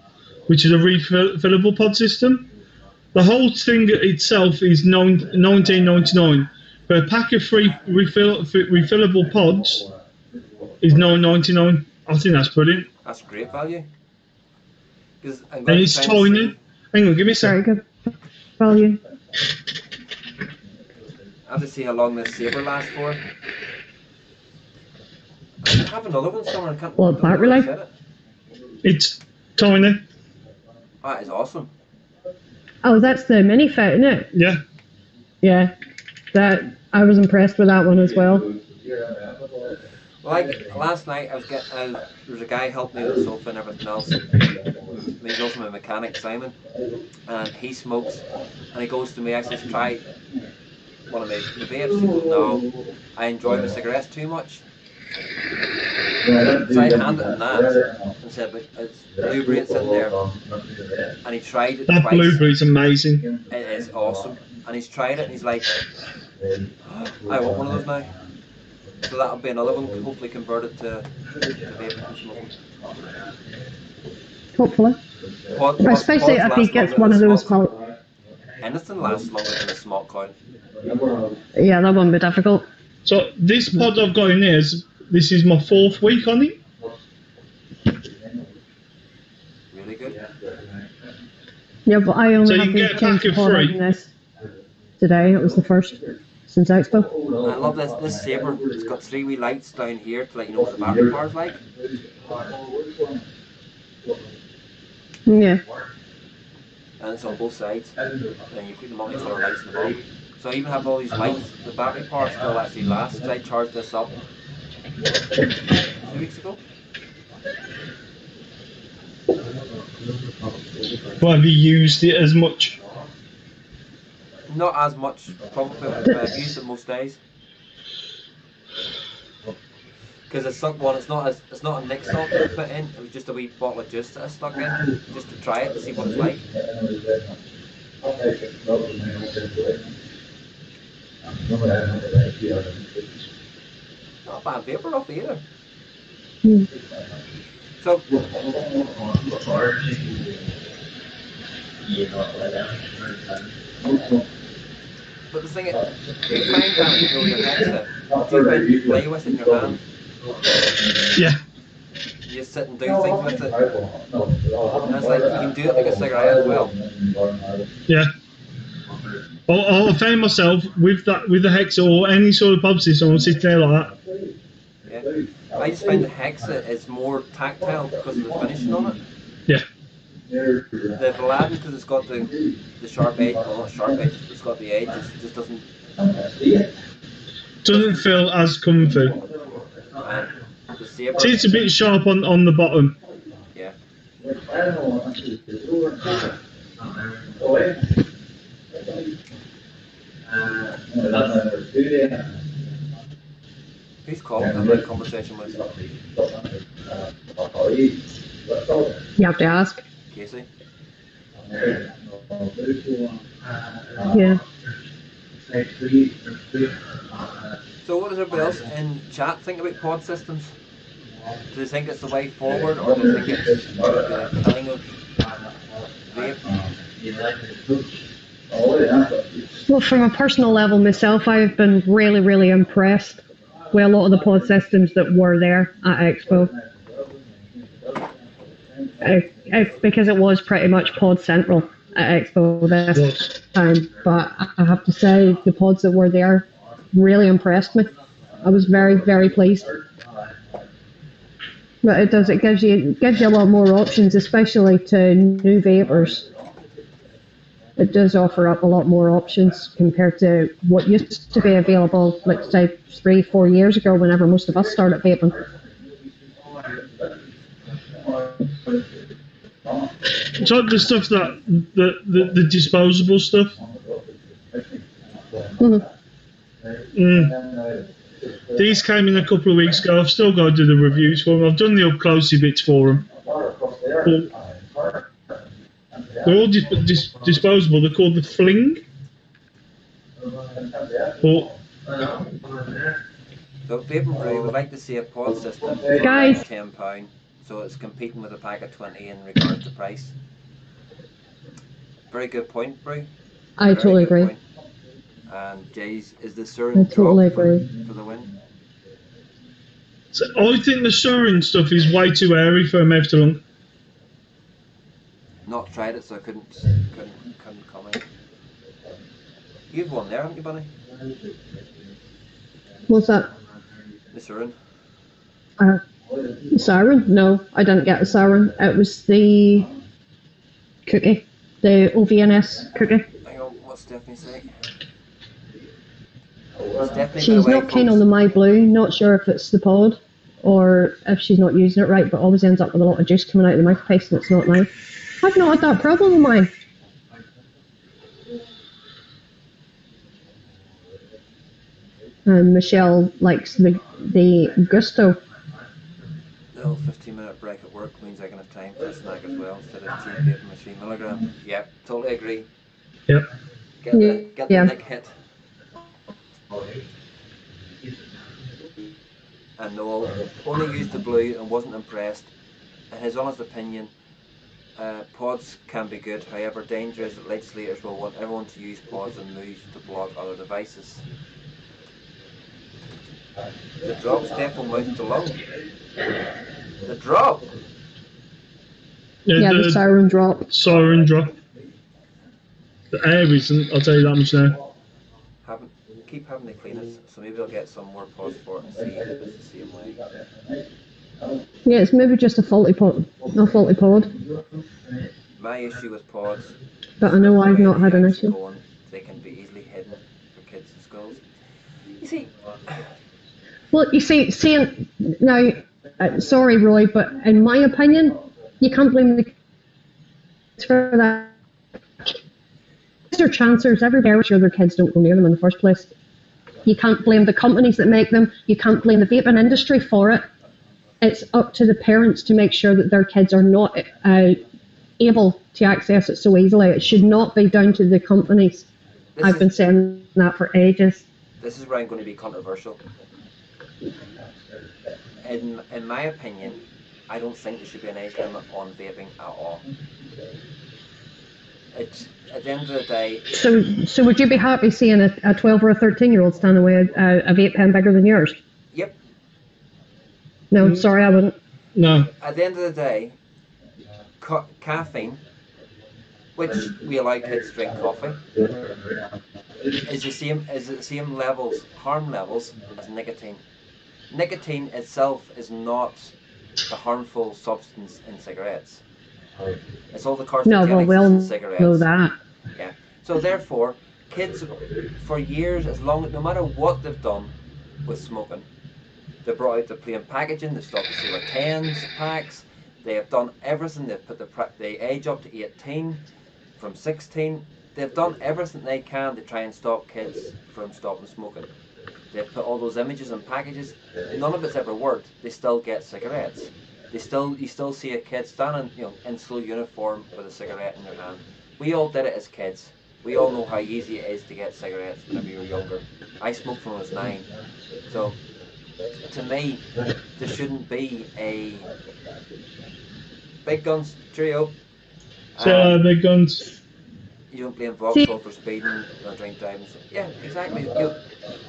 which is a refillable pod system. The whole thing itself is $19.99, but a pack of free refillable pods is $9.99. I think that's brilliant. That's great value. And it's tiny. Hang on, give me a Very second. good value. I have to see how long this Sabre lasts for. I have another one somewhere. I can't. What, battery life? It's tiny. That is awesome. Oh, that's the mini fit, isn't it? Yeah. Yeah. That I was impressed with that one as well. Like last night, there was a guy helping me with the sofa and everything else. He's also a mechanic, Simon, and he smokes. And he goes to me. I says, "Try one of my vapes." He goes, "No, I enjoy my cigarettes too much." So I handed him that and said, "But it's blueberry, it's in there." And he tried it That twice. blueberry's amazing. It is awesome. And he's tried it and he's like, I want one of those now. So that'll be another one, hopefully converted to vaping and smoking. Hopefully. Especially if he gets one of those. Anything lasts longer than a smoke coil. Yeah, that won't be difficult. So this pod I've got in there, this is my 4th week on it. Really good. Yeah, but I only So you have can get a change pack the of pod three. on this today. It was the first since Expo. I love this Sabre. It's got 3 wee lights down here to let you know what the battery power is like. Yeah. And it's on both sides. And you put the multicolour lights in the bulb. So I even have all these lights. The battery power still actually lasts. Because I charged this up 2 weeks ago. Well, have you used it as much? Not as much, probably, but I've used it most days. Because the suck one, it's not a Nick salt that I put in. It was just a wee bottle of juice that I stuck in, just to try it to see what it's like. Not a bad vapor off either. So, but the thing is, do you find that with your headset? Do you find you play with it in your hand? Yeah. You just sit and do things with it. And it's like, you can do it like a cigarette as well. Yeah. I find myself with the Hexa or any sort of pub system, I'm sitting there like that. Yeah. I just find the Hexa is more tactile because of the finishing on it. Yeah. The Aladdin, because it's got the sharp edge, well not sharp edge, it's got the edge, it just doesn't feel as comfy. The Sabre, It's a bit sharp on the bottom. Yeah. Who's calling? I'm in conversation with You have to ask. Casey. Yeah. So what does everybody else in chat think about pod systems? Do they think it's the way forward, or do they think it's the killing of vape? Well, from a personal level myself, I've been really, really impressed with a lot of the pod systems that were there at Expo. It's because it was pretty much pod central at Expo this time, but I have to say the pods that were there really impressed me. I was very, very pleased. But it gives you a lot more options, especially to new vapors. It does offer up a lot more options compared to what used to be available, like say 3-4 years ago, whenever most of us started vaping. So the stuff that the disposable stuff. These came in a couple of weeks ago. I've still got to do the reviews for them. I've done the up closey bits for them. They're all disposable. They're called the Fling. So Vaping Brew would like to see a pod system Guys. £10, so it's competing with a pack of 20 in regards to price. Very good point, Brew. I totally agree. Point. And Jay's, is the Surin totally drop agree. for the win? So I think the Surin stuff is way too airy for a mouth to lung. Not tried it, so I couldn't comment. You've one there, haven't you, Bunny? What's that? The Surin. Siren? No, I didn't get a siren. It was the cookie, the OVNS cookie. Hang on, what's Stephanie saying? She's not keen on the My Blue, not sure if it's the pod or if she's not using it right, but always ends up with a lot of juice coming out of the mouthpiece and it's not nice. I've not had that problem with mine. And Michelle likes the Gusto. Little 15-minute break at work means I can have time for a snack as well instead of cheap vaping machine milligram. Yep, totally agree. Yep. Get the Nick hit. And Noel only used the blue and wasn't impressed. In his honest opinion, pods can be good, however dangerous that legislators will want everyone to use pods and moves to block other devices. The drop step from mouth to lung. The drop! Yeah, the siren drop. Siren drop. The air isn't, I'll tell you that much now. Keep having to clean it, so maybe I'll get some more pods for it and see if it's the same way. Yeah, it's maybe just a faulty pod. My issue with pods, but I know I've not had an issue. They can be easily hidden for kids in schools. You see. Well, you see now. Sorry, Roy, but in my opinion, you can't blame the kids for that. They're chancers. Every parent sure their kids don't go near them in the first place. You can't blame the companies that make them. You can't blame the vaping industry for it. It's up to the parents to make sure that their kids are not able to access it so easily. It should not be down to the companies. I've been saying that for ages. This is where I'm going to be controversial. In my opinion, I don't think there should be an age limit on vaping at all. It's, at the end of the day... So would you be happy seeing a 12 or a 13-year-old stand away a vape pen bigger than yours? Yep. No, sorry, I wouldn't. No. At the end of the day, caffeine, which we allow kids to drink coffee, is the same levels, harm levels as nicotine. Nicotine itself is not the harmful substance in cigarettes. It's all the carcinogenics in cigarettes. Know that. Yeah. So therefore, kids for years, no matter what they've done with smoking, they brought out the plain packaging, they stopped the sale of cans, packs, they have done everything, they've put the age up to 18, from 16, they've done everything they can to try and stop kids from stopping smoking. They've put all those images and packages, none of it's ever worked, they still get cigarettes. You still see a kid standing, in school uniform with a cigarette in their hand. We all did it as kids. We all know how easy it is to get cigarettes whenever you were younger. I smoked when I was 9. So, to me, there shouldn't be a big guns trio. Big guns. You don't blame Vauxhall for speeding or drink driving. Yeah, exactly.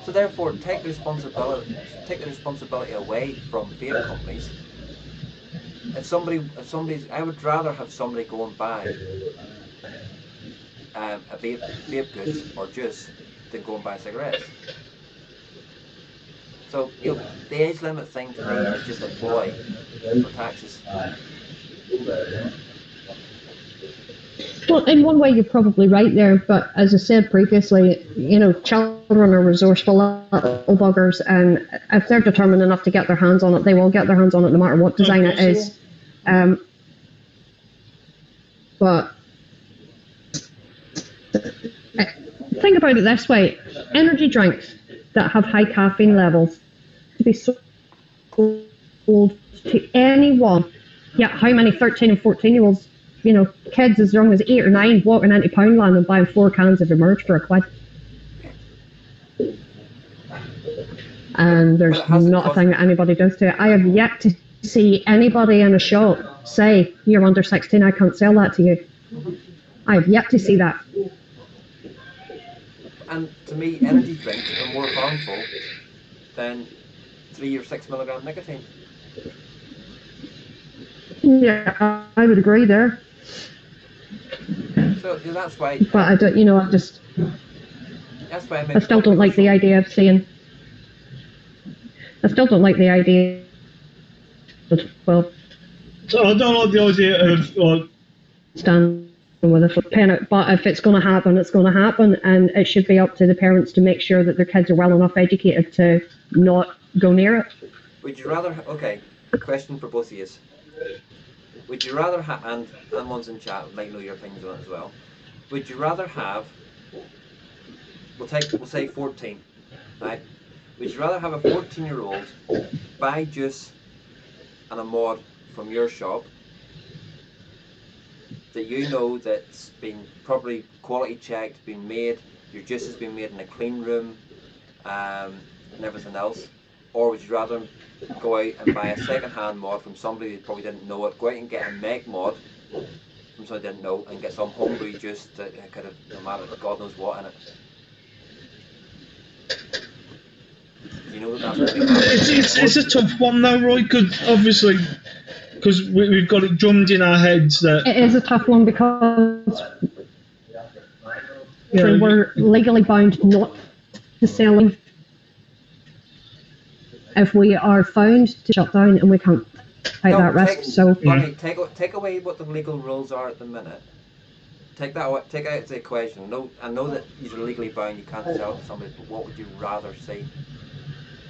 So therefore, take the responsibility away from vape companies. I would rather have somebody go and buy a vape goods or juice than go and buy cigarettes. So, the age limit thing to me is just a ploy for taxes. Well, in one way you're probably right there, but as I said previously, children are resourceful little buggers, and if they're determined enough to get their hands on it, they will get their hands on it no matter what design it is. But think about it this way, energy drinks that have high caffeine levels to be sold to anyone, yet how many 13 and 14-year-olds, kids as young as 8 or 9 walking into Poundland and buying 4 cans of Emerge for £1. And there's not a thing that anybody does to it. I have yet to see anybody in a shop say, you're under 16, I can't sell that to you. I have yet to see that. And to me, energy drinks are more harmful than 3 or 6 milligram nicotine. Yeah, I would agree there. So that's why. But I don't, That's why I still don't like the idea of saying. I still don't like the idea. Well, so I don't like the idea of stand with a pen. But if it's going to happen, it's going to happen, and it should be up to the parents to make sure that their kids are well enough educated to not go near it. Would you rather? Okay, question for both of you. Would you rather have, and one's in chat, I'd like to know your opinions on it as well. Would you rather have, we'll say 14, right? Would you rather have a 14-year-old buy juice and a mod from your shop that that's been properly quality checked, been made, your juice has been made in a clean room, and everything else? Or would you rather go out and buy a second-hand mod from somebody that probably didn't know it, go out and get a meg mod from somebody that didn't know, and get some homebrew juice that could have, no matter God knows what in it? Do you know what that's going to be? It's a tough one though, Roy, because we've got it drummed in our heads that... It is a tough one because we're legally bound not to sell them. If we are found to shut down and we can't take that risk, take away what the legal rules are at the minute. Take out the equation. No, I know that you're legally bound, you can't sell it to somebody, but what would you rather see?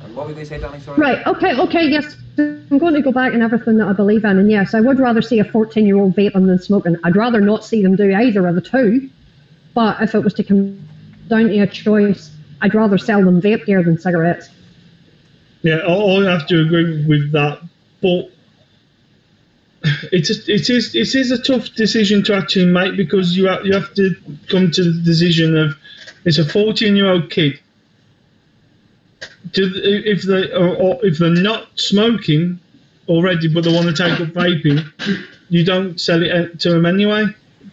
And what were you going to say, Danny? Sorry. Right. Okay. Yes, I'm going to go back in everything that I believe in, and yes, I would rather see a 14-year-old vaping than smoking. I'd rather not see them do either of the two. But if it was to come down to a choice, I'd rather sell them vape gear than cigarettes. Yeah, I have to agree with that, but it is a tough decision to actually make, because you have to come to the decision of, it's a 14-year-old kid. If they're not smoking already, but they want to take up vaping, you don't sell it to them anyway.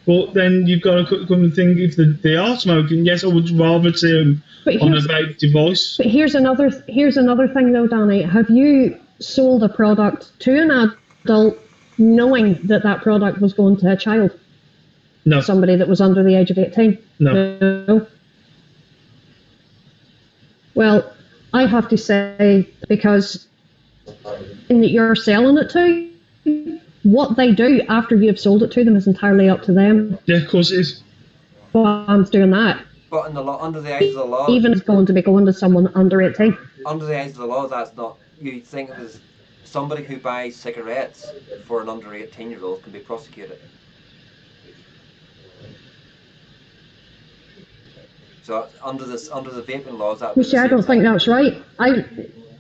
But then you've got to come and think, if they are smoking, yes, I would rather see them on a vape device. But here's another thing though, Danny. Have you sold a product to an adult knowing that product was going to a child? No. Somebody that was under the age of 18? No. Well, I have to say, because in that you're selling it to, what they do after you've sold it to them is entirely up to them. Yeah, of course it is. But I'm doing that. But under the age of the law, even it's going to be going to someone under 18. Under the age of the law, that's not. You think of as somebody who buys cigarettes for an under 18-year-old can be prosecuted. So under the vaping laws, that. You see, I don't think that's right.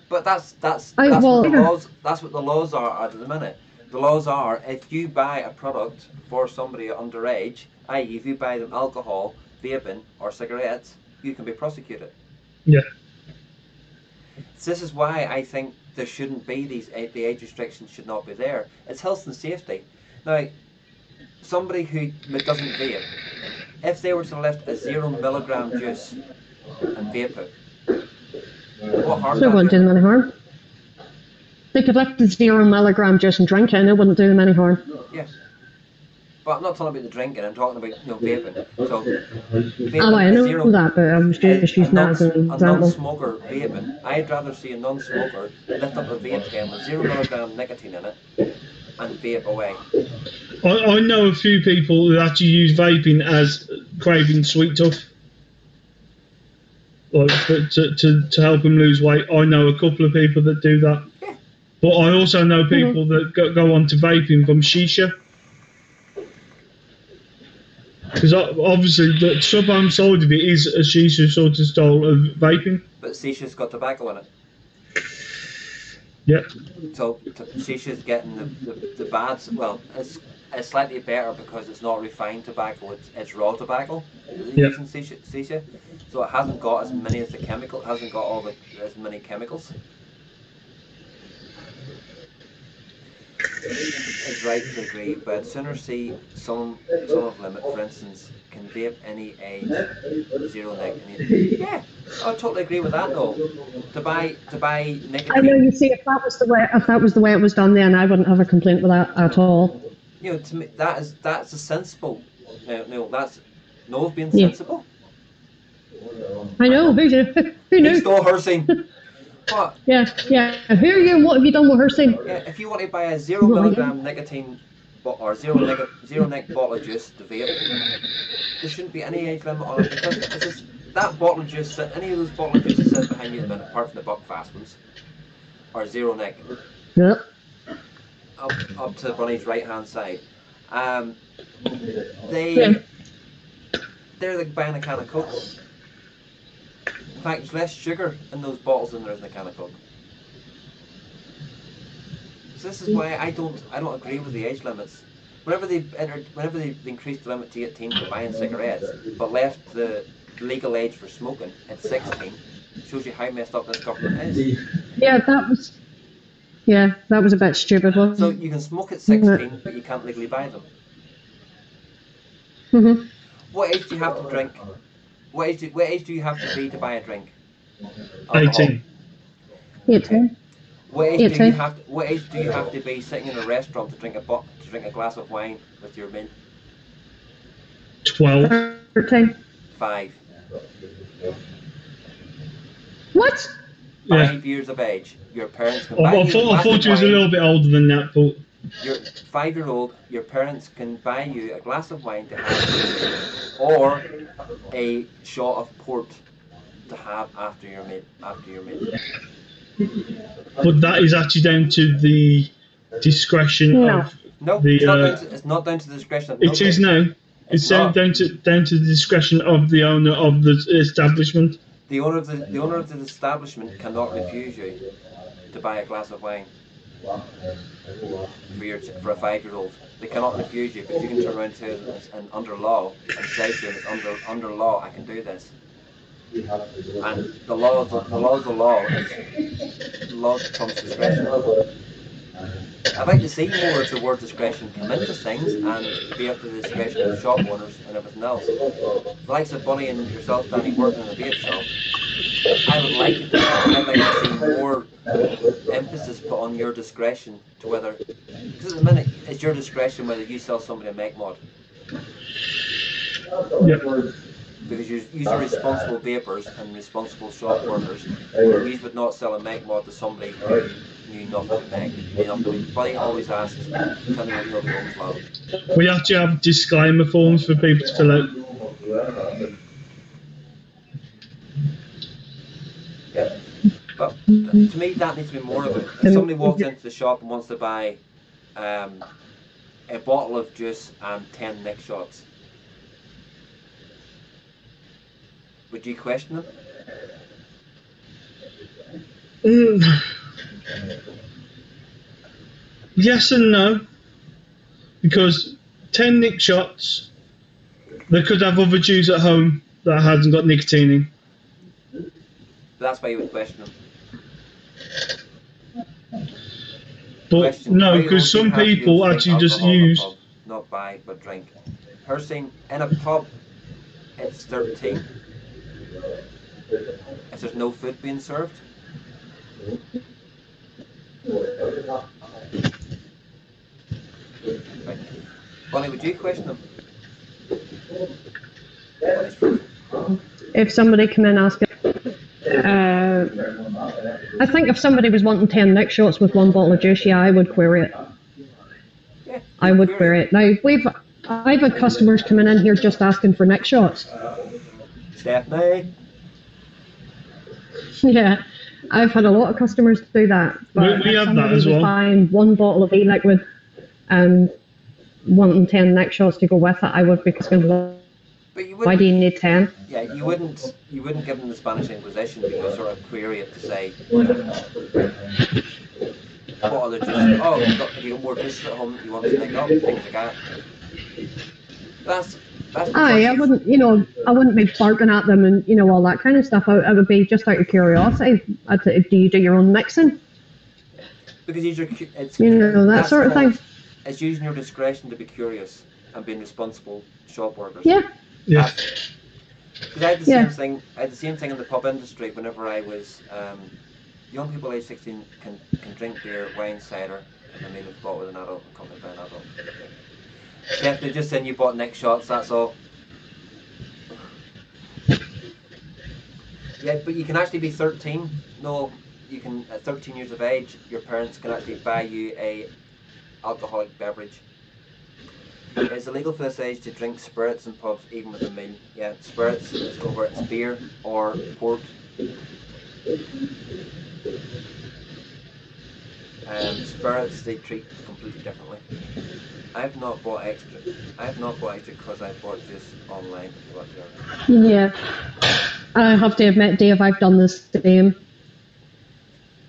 But that's well, what the laws. That's what the laws are at the minute. The laws are, if you buy a product for somebody underage, i.e., if you buy them alcohol, vaping, or cigarettes, you can be prosecuted. Yeah. So this is why I think there shouldn't be the age restrictions should not be there. It's health and safety. Now, somebody who doesn't vape, if they were to lift a 0 milligram juice and vape it, what harm? It wouldn't do them any harm. They could lift the 0 milligram juice and drink it, and it wouldn't do them any harm. Yes. But I'm not talking about the drinking, I'm talking about vaping. So, vaping I know that, but I'm just using that as an example. A non-smoker vaping, I'd rather see a non-smoker lift up a vape pen with 0 milligram nicotine in it and vape away. I know a few people who actually use vaping as craving sweet stuff, like to help them lose weight. I know a couple of people that do that. Yeah. But I also know people that go on to vaping from shisha. Because obviously the sub-arm side of it is a shisha sort of style of vaping. But shisha's got tobacco in it. Yeah. So shisha's getting the bad. Well, it's slightly better because it's not refined tobacco. It's raw tobacco. Using shisha, so it hasn't got as many as the chemical. Hasn't got as many chemicals. It's right to agree, but sooner see some of limit. For instance, can vape any age, 0 nicotine. Yeah, I totally agree with that. Though to buy nicotine. I know. You see, if that was the way it was done, then I wouldn't have a complaint with that at all. You know, to me, that's a sensible. No, that's Noel's being sensible. I know. Who knew? He's still Hersing. What? Yeah. Who are you and what have you done with Hersing? Yeah, if you want to buy a 0 milligram nicotine or 0 nic bottle of juice to vape, there shouldn't be any age limit on it, because it's just, that bottle of juice, any of those bottles of juice that sit behind you at the minute, apart from the Buckfast ones, are 0 nic. Yep. Up to Bunny's right hand side. They're like buying a can of Coke. In fact, there's less sugar in those bottles than there is in a can of Coke. So this is why I don't agree with the age limits. Whenever they've increased the limit to 18 for buying cigarettes, but left the legal age for smoking at 16, shows you how messed up this government is. Yeah, that was a bit stupid, wasn't it? So you can smoke at 16, but you can't legally buy them. Mm-hmm. What age do you have to drink? What age do you have to be to buy a drink? 18. 18. What age do you have to be sitting in a restaurant to drink a glass of wine with your meal? 12. 13. 5. What? 5 years of age. Your parents can buy I thought you was a little bit older than that, but your 5-year-old, your parents can buy you a glass of wine to have, or a shot of port to have after your meal. But that is actually down to the discretion of the. It's not down to the discretion of. It is now. It's down to the discretion of the owner of the establishment. The owner of the establishment cannot refuse you to buy a glass of wine for a 5-year-old. They cannot refuse you, because you can turn around to it and under law and say to them, it's under law, I can do this. And the law is the law. The law becomes discretion. I'd like to see more of the word discretion come into things and be up to the discretion of shop owners and everything else. The likes of Bunny and yourself, Danny, working in a vape shop, I'd like to see more emphasis put on your discretion to whether, because at the minute it's your discretion whether you sell somebody a make mod. Yep. Because you're responsible vapors and responsible shop workers. You would not sell a make mod to somebody who knew nothing to make. Buddy always asks, tell me what you know the homes law. We actually have disclaimer forms for people to fill out. Yeah. But to me, that needs to be more of it. If somebody walks into the shop and wants to buy a bottle of juice and 10 neck shots, would you question them? Yes and no, because 10 nick shots, they could have other juice at home that hasn't got nicotine in. That's why you would question them. But no, because some people actually just use. Pub, not buy, but drink. Her saying in a pub, it's 13. If there's no food being served. Right. Bonnie, would you question them? If somebody come in asking, I think if somebody was wanting 10 neck shots with one bottle of juice, yeah, I would query it. Yeah, I would query it. Now, I've had customers coming in here just asking for neck shots. Stephanie? Yeah, I've had a lot of customers do that. But we if have somebody that as well. was buying one bottle of e-liquid and wanting 10 neck shots to go with it, I would be asking, why do you need 10? Yeah, you wouldn't give them the Spanish Inquisition, but you would sort of query it to say, what other juices? Oh, have you got more juices at home you want to make up? Things like that. That's I wouldn't be barking at them and all that kind of stuff. I would be just out of curiosity. Do you do your own mixing? Because it's that sort of thing. It's using your discretion to be curious and being responsible shop workers. Yeah. Yeah. Because I had the same thing. I had the same thing in the pub industry. Whenever I was young people aged 16 can drink beer, wine, cider, and they have bought with an adult and come to buy an adult. If they just saying you bought neck shots, that's all. Yeah, but you can actually be 13. No, you can at 13 years of age, your parents can actually buy you a alcoholic beverage. It's illegal for this age to drink spirits in pubs, even with a meal. Yeah, spirits is over. It's beer or port. Spirits they treat completely differently. I've not bought extra because I bought just online. Yeah, I have to admit, Dave, I've done the same.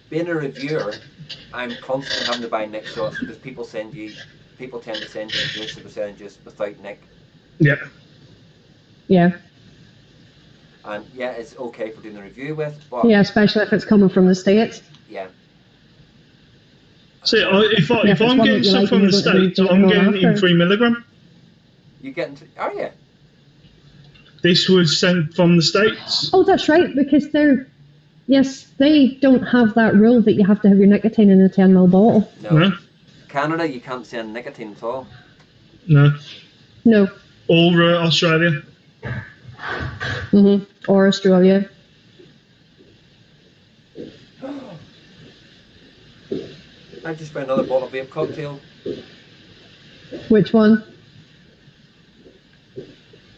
Being a reviewer, I'm constantly having to buy neck shots because people tend to send you juice if they're selling juice without neck. Yeah. Yeah. And yeah, it's okay for doing the review with, but yeah, especially if it's coming from the States. Yeah. So if I'm getting stuff from the States, I'm getting it in 3 milligram. You getting to? Oh yeah. This was sent from the States. Oh, that's right, because they don't have that rule that you have to have your nicotine in a 10ml bottle. No. Canada, you can't send nicotine at all. No. No. Or Australia. Or Australia. I just found another bottle of vape cocktail. Which one?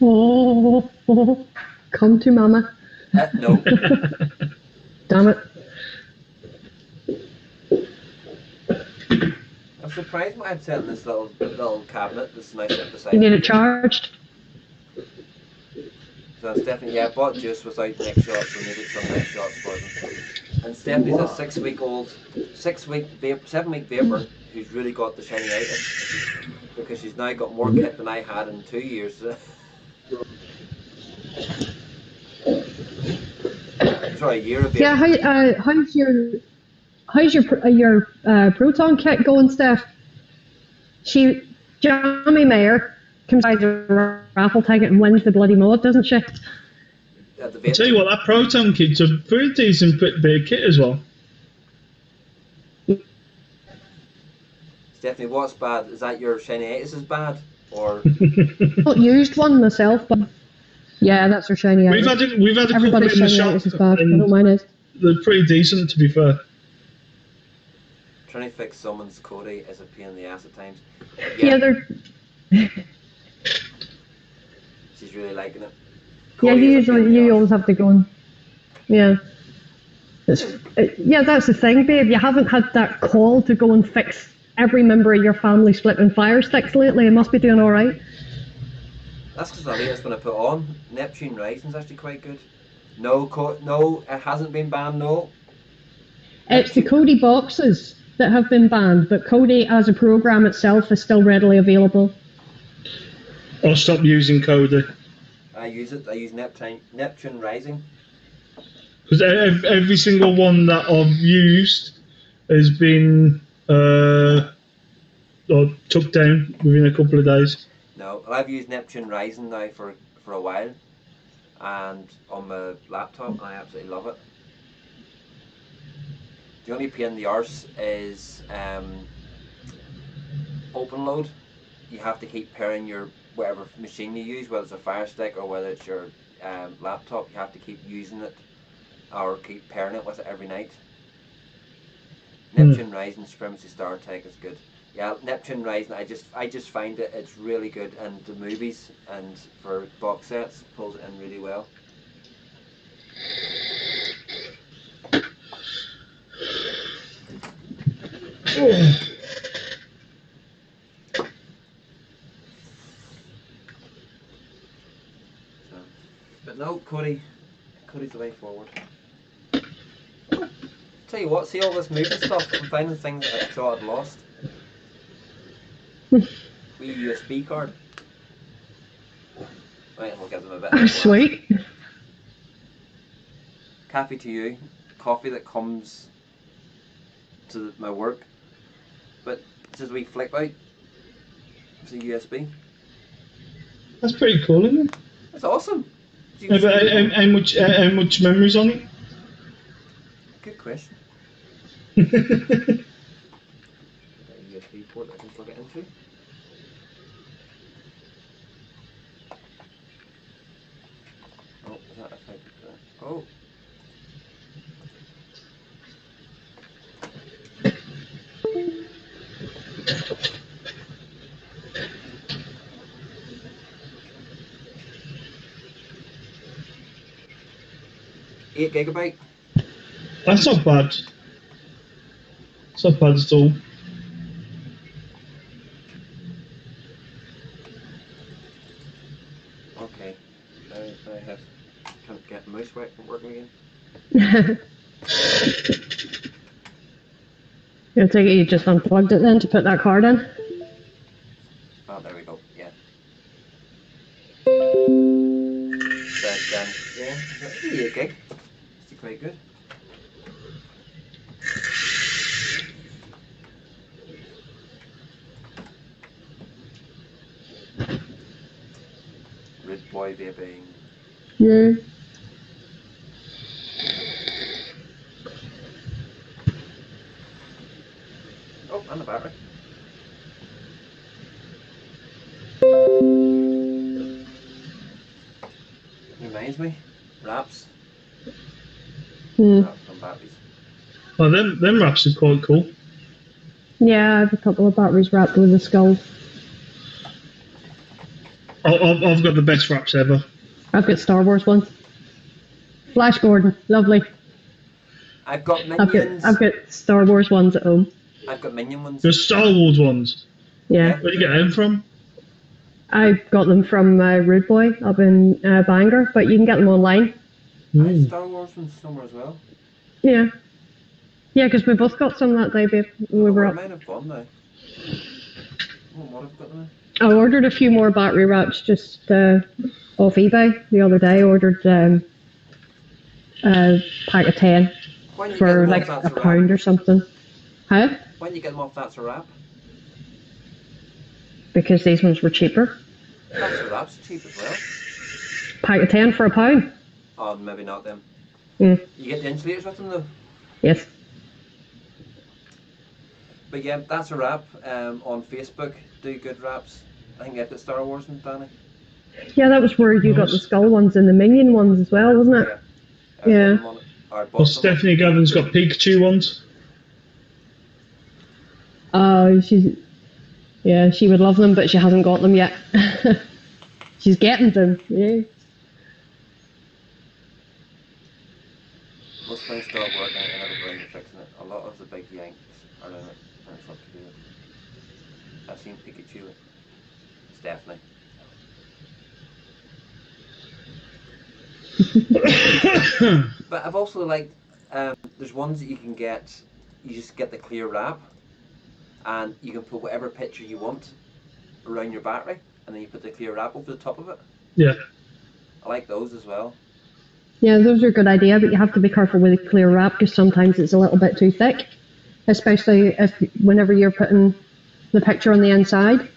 Oh, come to mama. No. Damn it. I'm surprised what I'd set in this little cabinet, this nice bit beside. You need it charged? So Stephanie, yeah, bought juice without neck shots, so needed some neck shots for them. And Stephanie's a 7 week vapor who's really got the shiny-itis because she's now got more kit than I had in 2 years. Sorry, a year of vapor. Yeah, how's your proton kit going, Steph? Jamie Mayer comes by the raffle ticket and wins the bloody mod, doesn't she? I'll tell you what, that proton kit's a pretty decent bit of kit as well. Stephanie, what's bad? Is that your shiny-itis is bad? Or Not used one myself, but yeah, that's her shiny-itis. We've had a couple in the shop, is bad. I know mine is. They're pretty decent, to be fair. Trying to fix someone's Cody is a pain in the ass at times. Yeah, they're... She's really liking it. Yeah, you always have to go and... Yeah. Yeah, that's the thing, babe. You haven't had that call to go and fix every member of your family flipping fire sticks lately. It must be doing alright. That's because the latest one I put on, Neptune Rising's actually quite good. No, it hasn't been banned, no. It's the Kodi boxes that have been banned, but Kodi as a program itself is still readily available. I'll stop using Kodi. I use it. I use Neptune Rising. Because every single one that I've used has been took down within a couple of days. No, I've used Neptune Rising now for a while, and on my laptop, and I absolutely love it. The only pain in the arse is open load. You have to keep pairing your whatever machine you use, whether it's a Fire Stick or whether it's your laptop. You have to keep using it or keep pairing it with it every night. Neptune Rising Supremacy Star Tech is good. Yeah, Neptune Rising, I just find it's really good, and the movies and for box sets pulls it in really well. But no, Cody's the way forward. Tell you what, see all this moving stuff, I'm finding things that I thought I'd lost. Wee USB card. Right, we'll give them a bit. Oh, sweet. Coffee to you. Coffee that comes to my work. But it's just a wee flip out. It's a USB. That's pretty cool, isn't it? That's awesome. How much memory's on it? Good question. USB port I can plug it into. Oh, is that affected? Oh. $8 GB. That's not bad. It's not bad at all. Okay. I can't get mouse working again. I take it you just unplugged it then to put that card in? Oh, there we go. Yeah. But yeah, it's 8 gig. It's quite good. Red Boy Vaping. Yeah. Oh, and the battery. Reminds me, wraps. Wraps on batteries. Oh, them wraps are quite cool. Yeah, I have a couple of batteries wrapped with a skull. I've got the best wraps ever. I've got Star Wars ones. Flash Gordon, lovely. I've got Minions. I've got Star Wars ones at home. I've got Minion ones. The Star Wars ones. Yeah. Where do you get them from? I got them from Rude Boy up in Bangor, but you can get them online. I Star Wars ones somewhere as well. Yeah. Yeah, because we both got some that day, babe. We were up. Mine have gone now. What have got them? I ordered a few more battery wraps just off eBay the other day. I ordered a pack of 10 for like £1 or something. Huh? Why didn't you get them off That's a Wrap? Because these ones were cheaper. That's a Wrap's cheap as well. Pack of 10 for £1. Oh, maybe not them. Mm. You get the insulators with them though? Yes. But yeah, That's a Wrap on Facebook. Do good wraps. I think you get the Star Wars and Danny. Yeah, that was where you got the skull ones and the minion ones as well, wasn't it? Yeah. Well, Stephanie Gavin's got Pikachu ones. Oh, yeah, she would love them, but she hasn't got them yet. She's getting them, yeah. Most things start working and never brain to fixing it. A lot of the big yanks are in it, and it's up to do it. I've seen Pikachu. It's definitely. But I've also liked, there's ones that you can get, you just get the clear wrap, and you can put whatever picture you want around your battery, and then you put the clear wrap over the top of it. Yeah. I like those as well. Yeah, those are a good idea, but you have to be careful with the clear wrap because sometimes it's a little bit too thick, especially whenever you're putting the picture on the inside.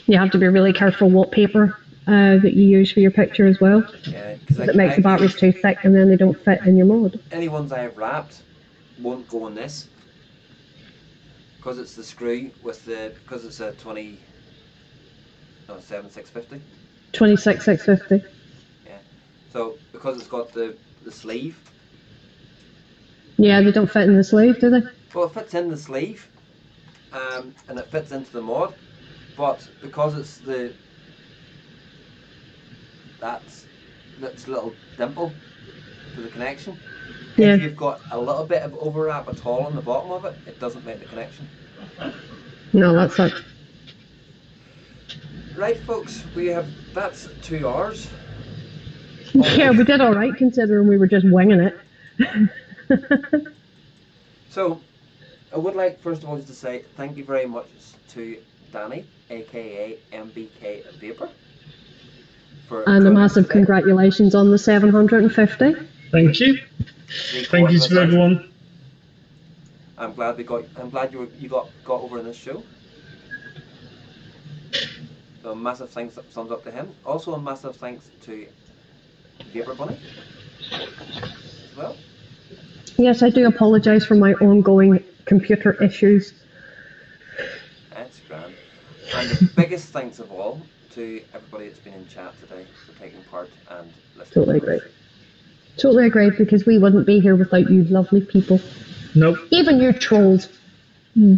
You have to be really careful what paper that you use for your picture as well. Yeah, because it makes the batteries too thick and then they don't fit in your mod. Any ones I have wrapped won't go on this because it's the screw with because it's a 27650. 26650. Yeah. So because it's got the sleeve. Yeah, they don't fit in the sleeve, do they? Well, it fits in the sleeve, and it fits into the mod, but because it's that's little dimple to the connection. Yeah. If you've got a little bit of overwrap at all on the bottom of it, it doesn't make the connection. No, that sucks. Right, folks, that's 2 hours. Yeah, we did all right considering we were just winging it. So, I would like first of all just to say thank you very much to Danny, aka MBK Vapor. And a massive congratulations on the 750. Thank you. Thank you to everyone. I'm glad you got over in this show. So a massive thanks, thumbs up to him. Also a massive thanks to Vapor Bunny as well. Yes, I do apologise for my ongoing computer issues. That's grand. And the biggest thanks of all to everybody that's been in chat today for taking part and listening. Totally agree. Totally agree, because we wouldn't be here without you lovely people. Nope. Even you trolls. Yeah.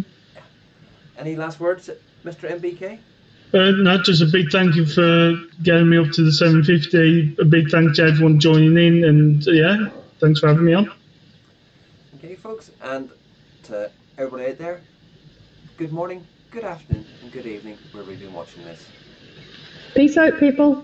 Any last words, Mr. MBK? No, just a big thank you for getting me up to the 750. A big thank to everyone joining in, and yeah, thanks for having me on. Okay, folks, and to everybody out there, good morning, good afternoon, and good evening, wherever you've been watching this. Peace out, people.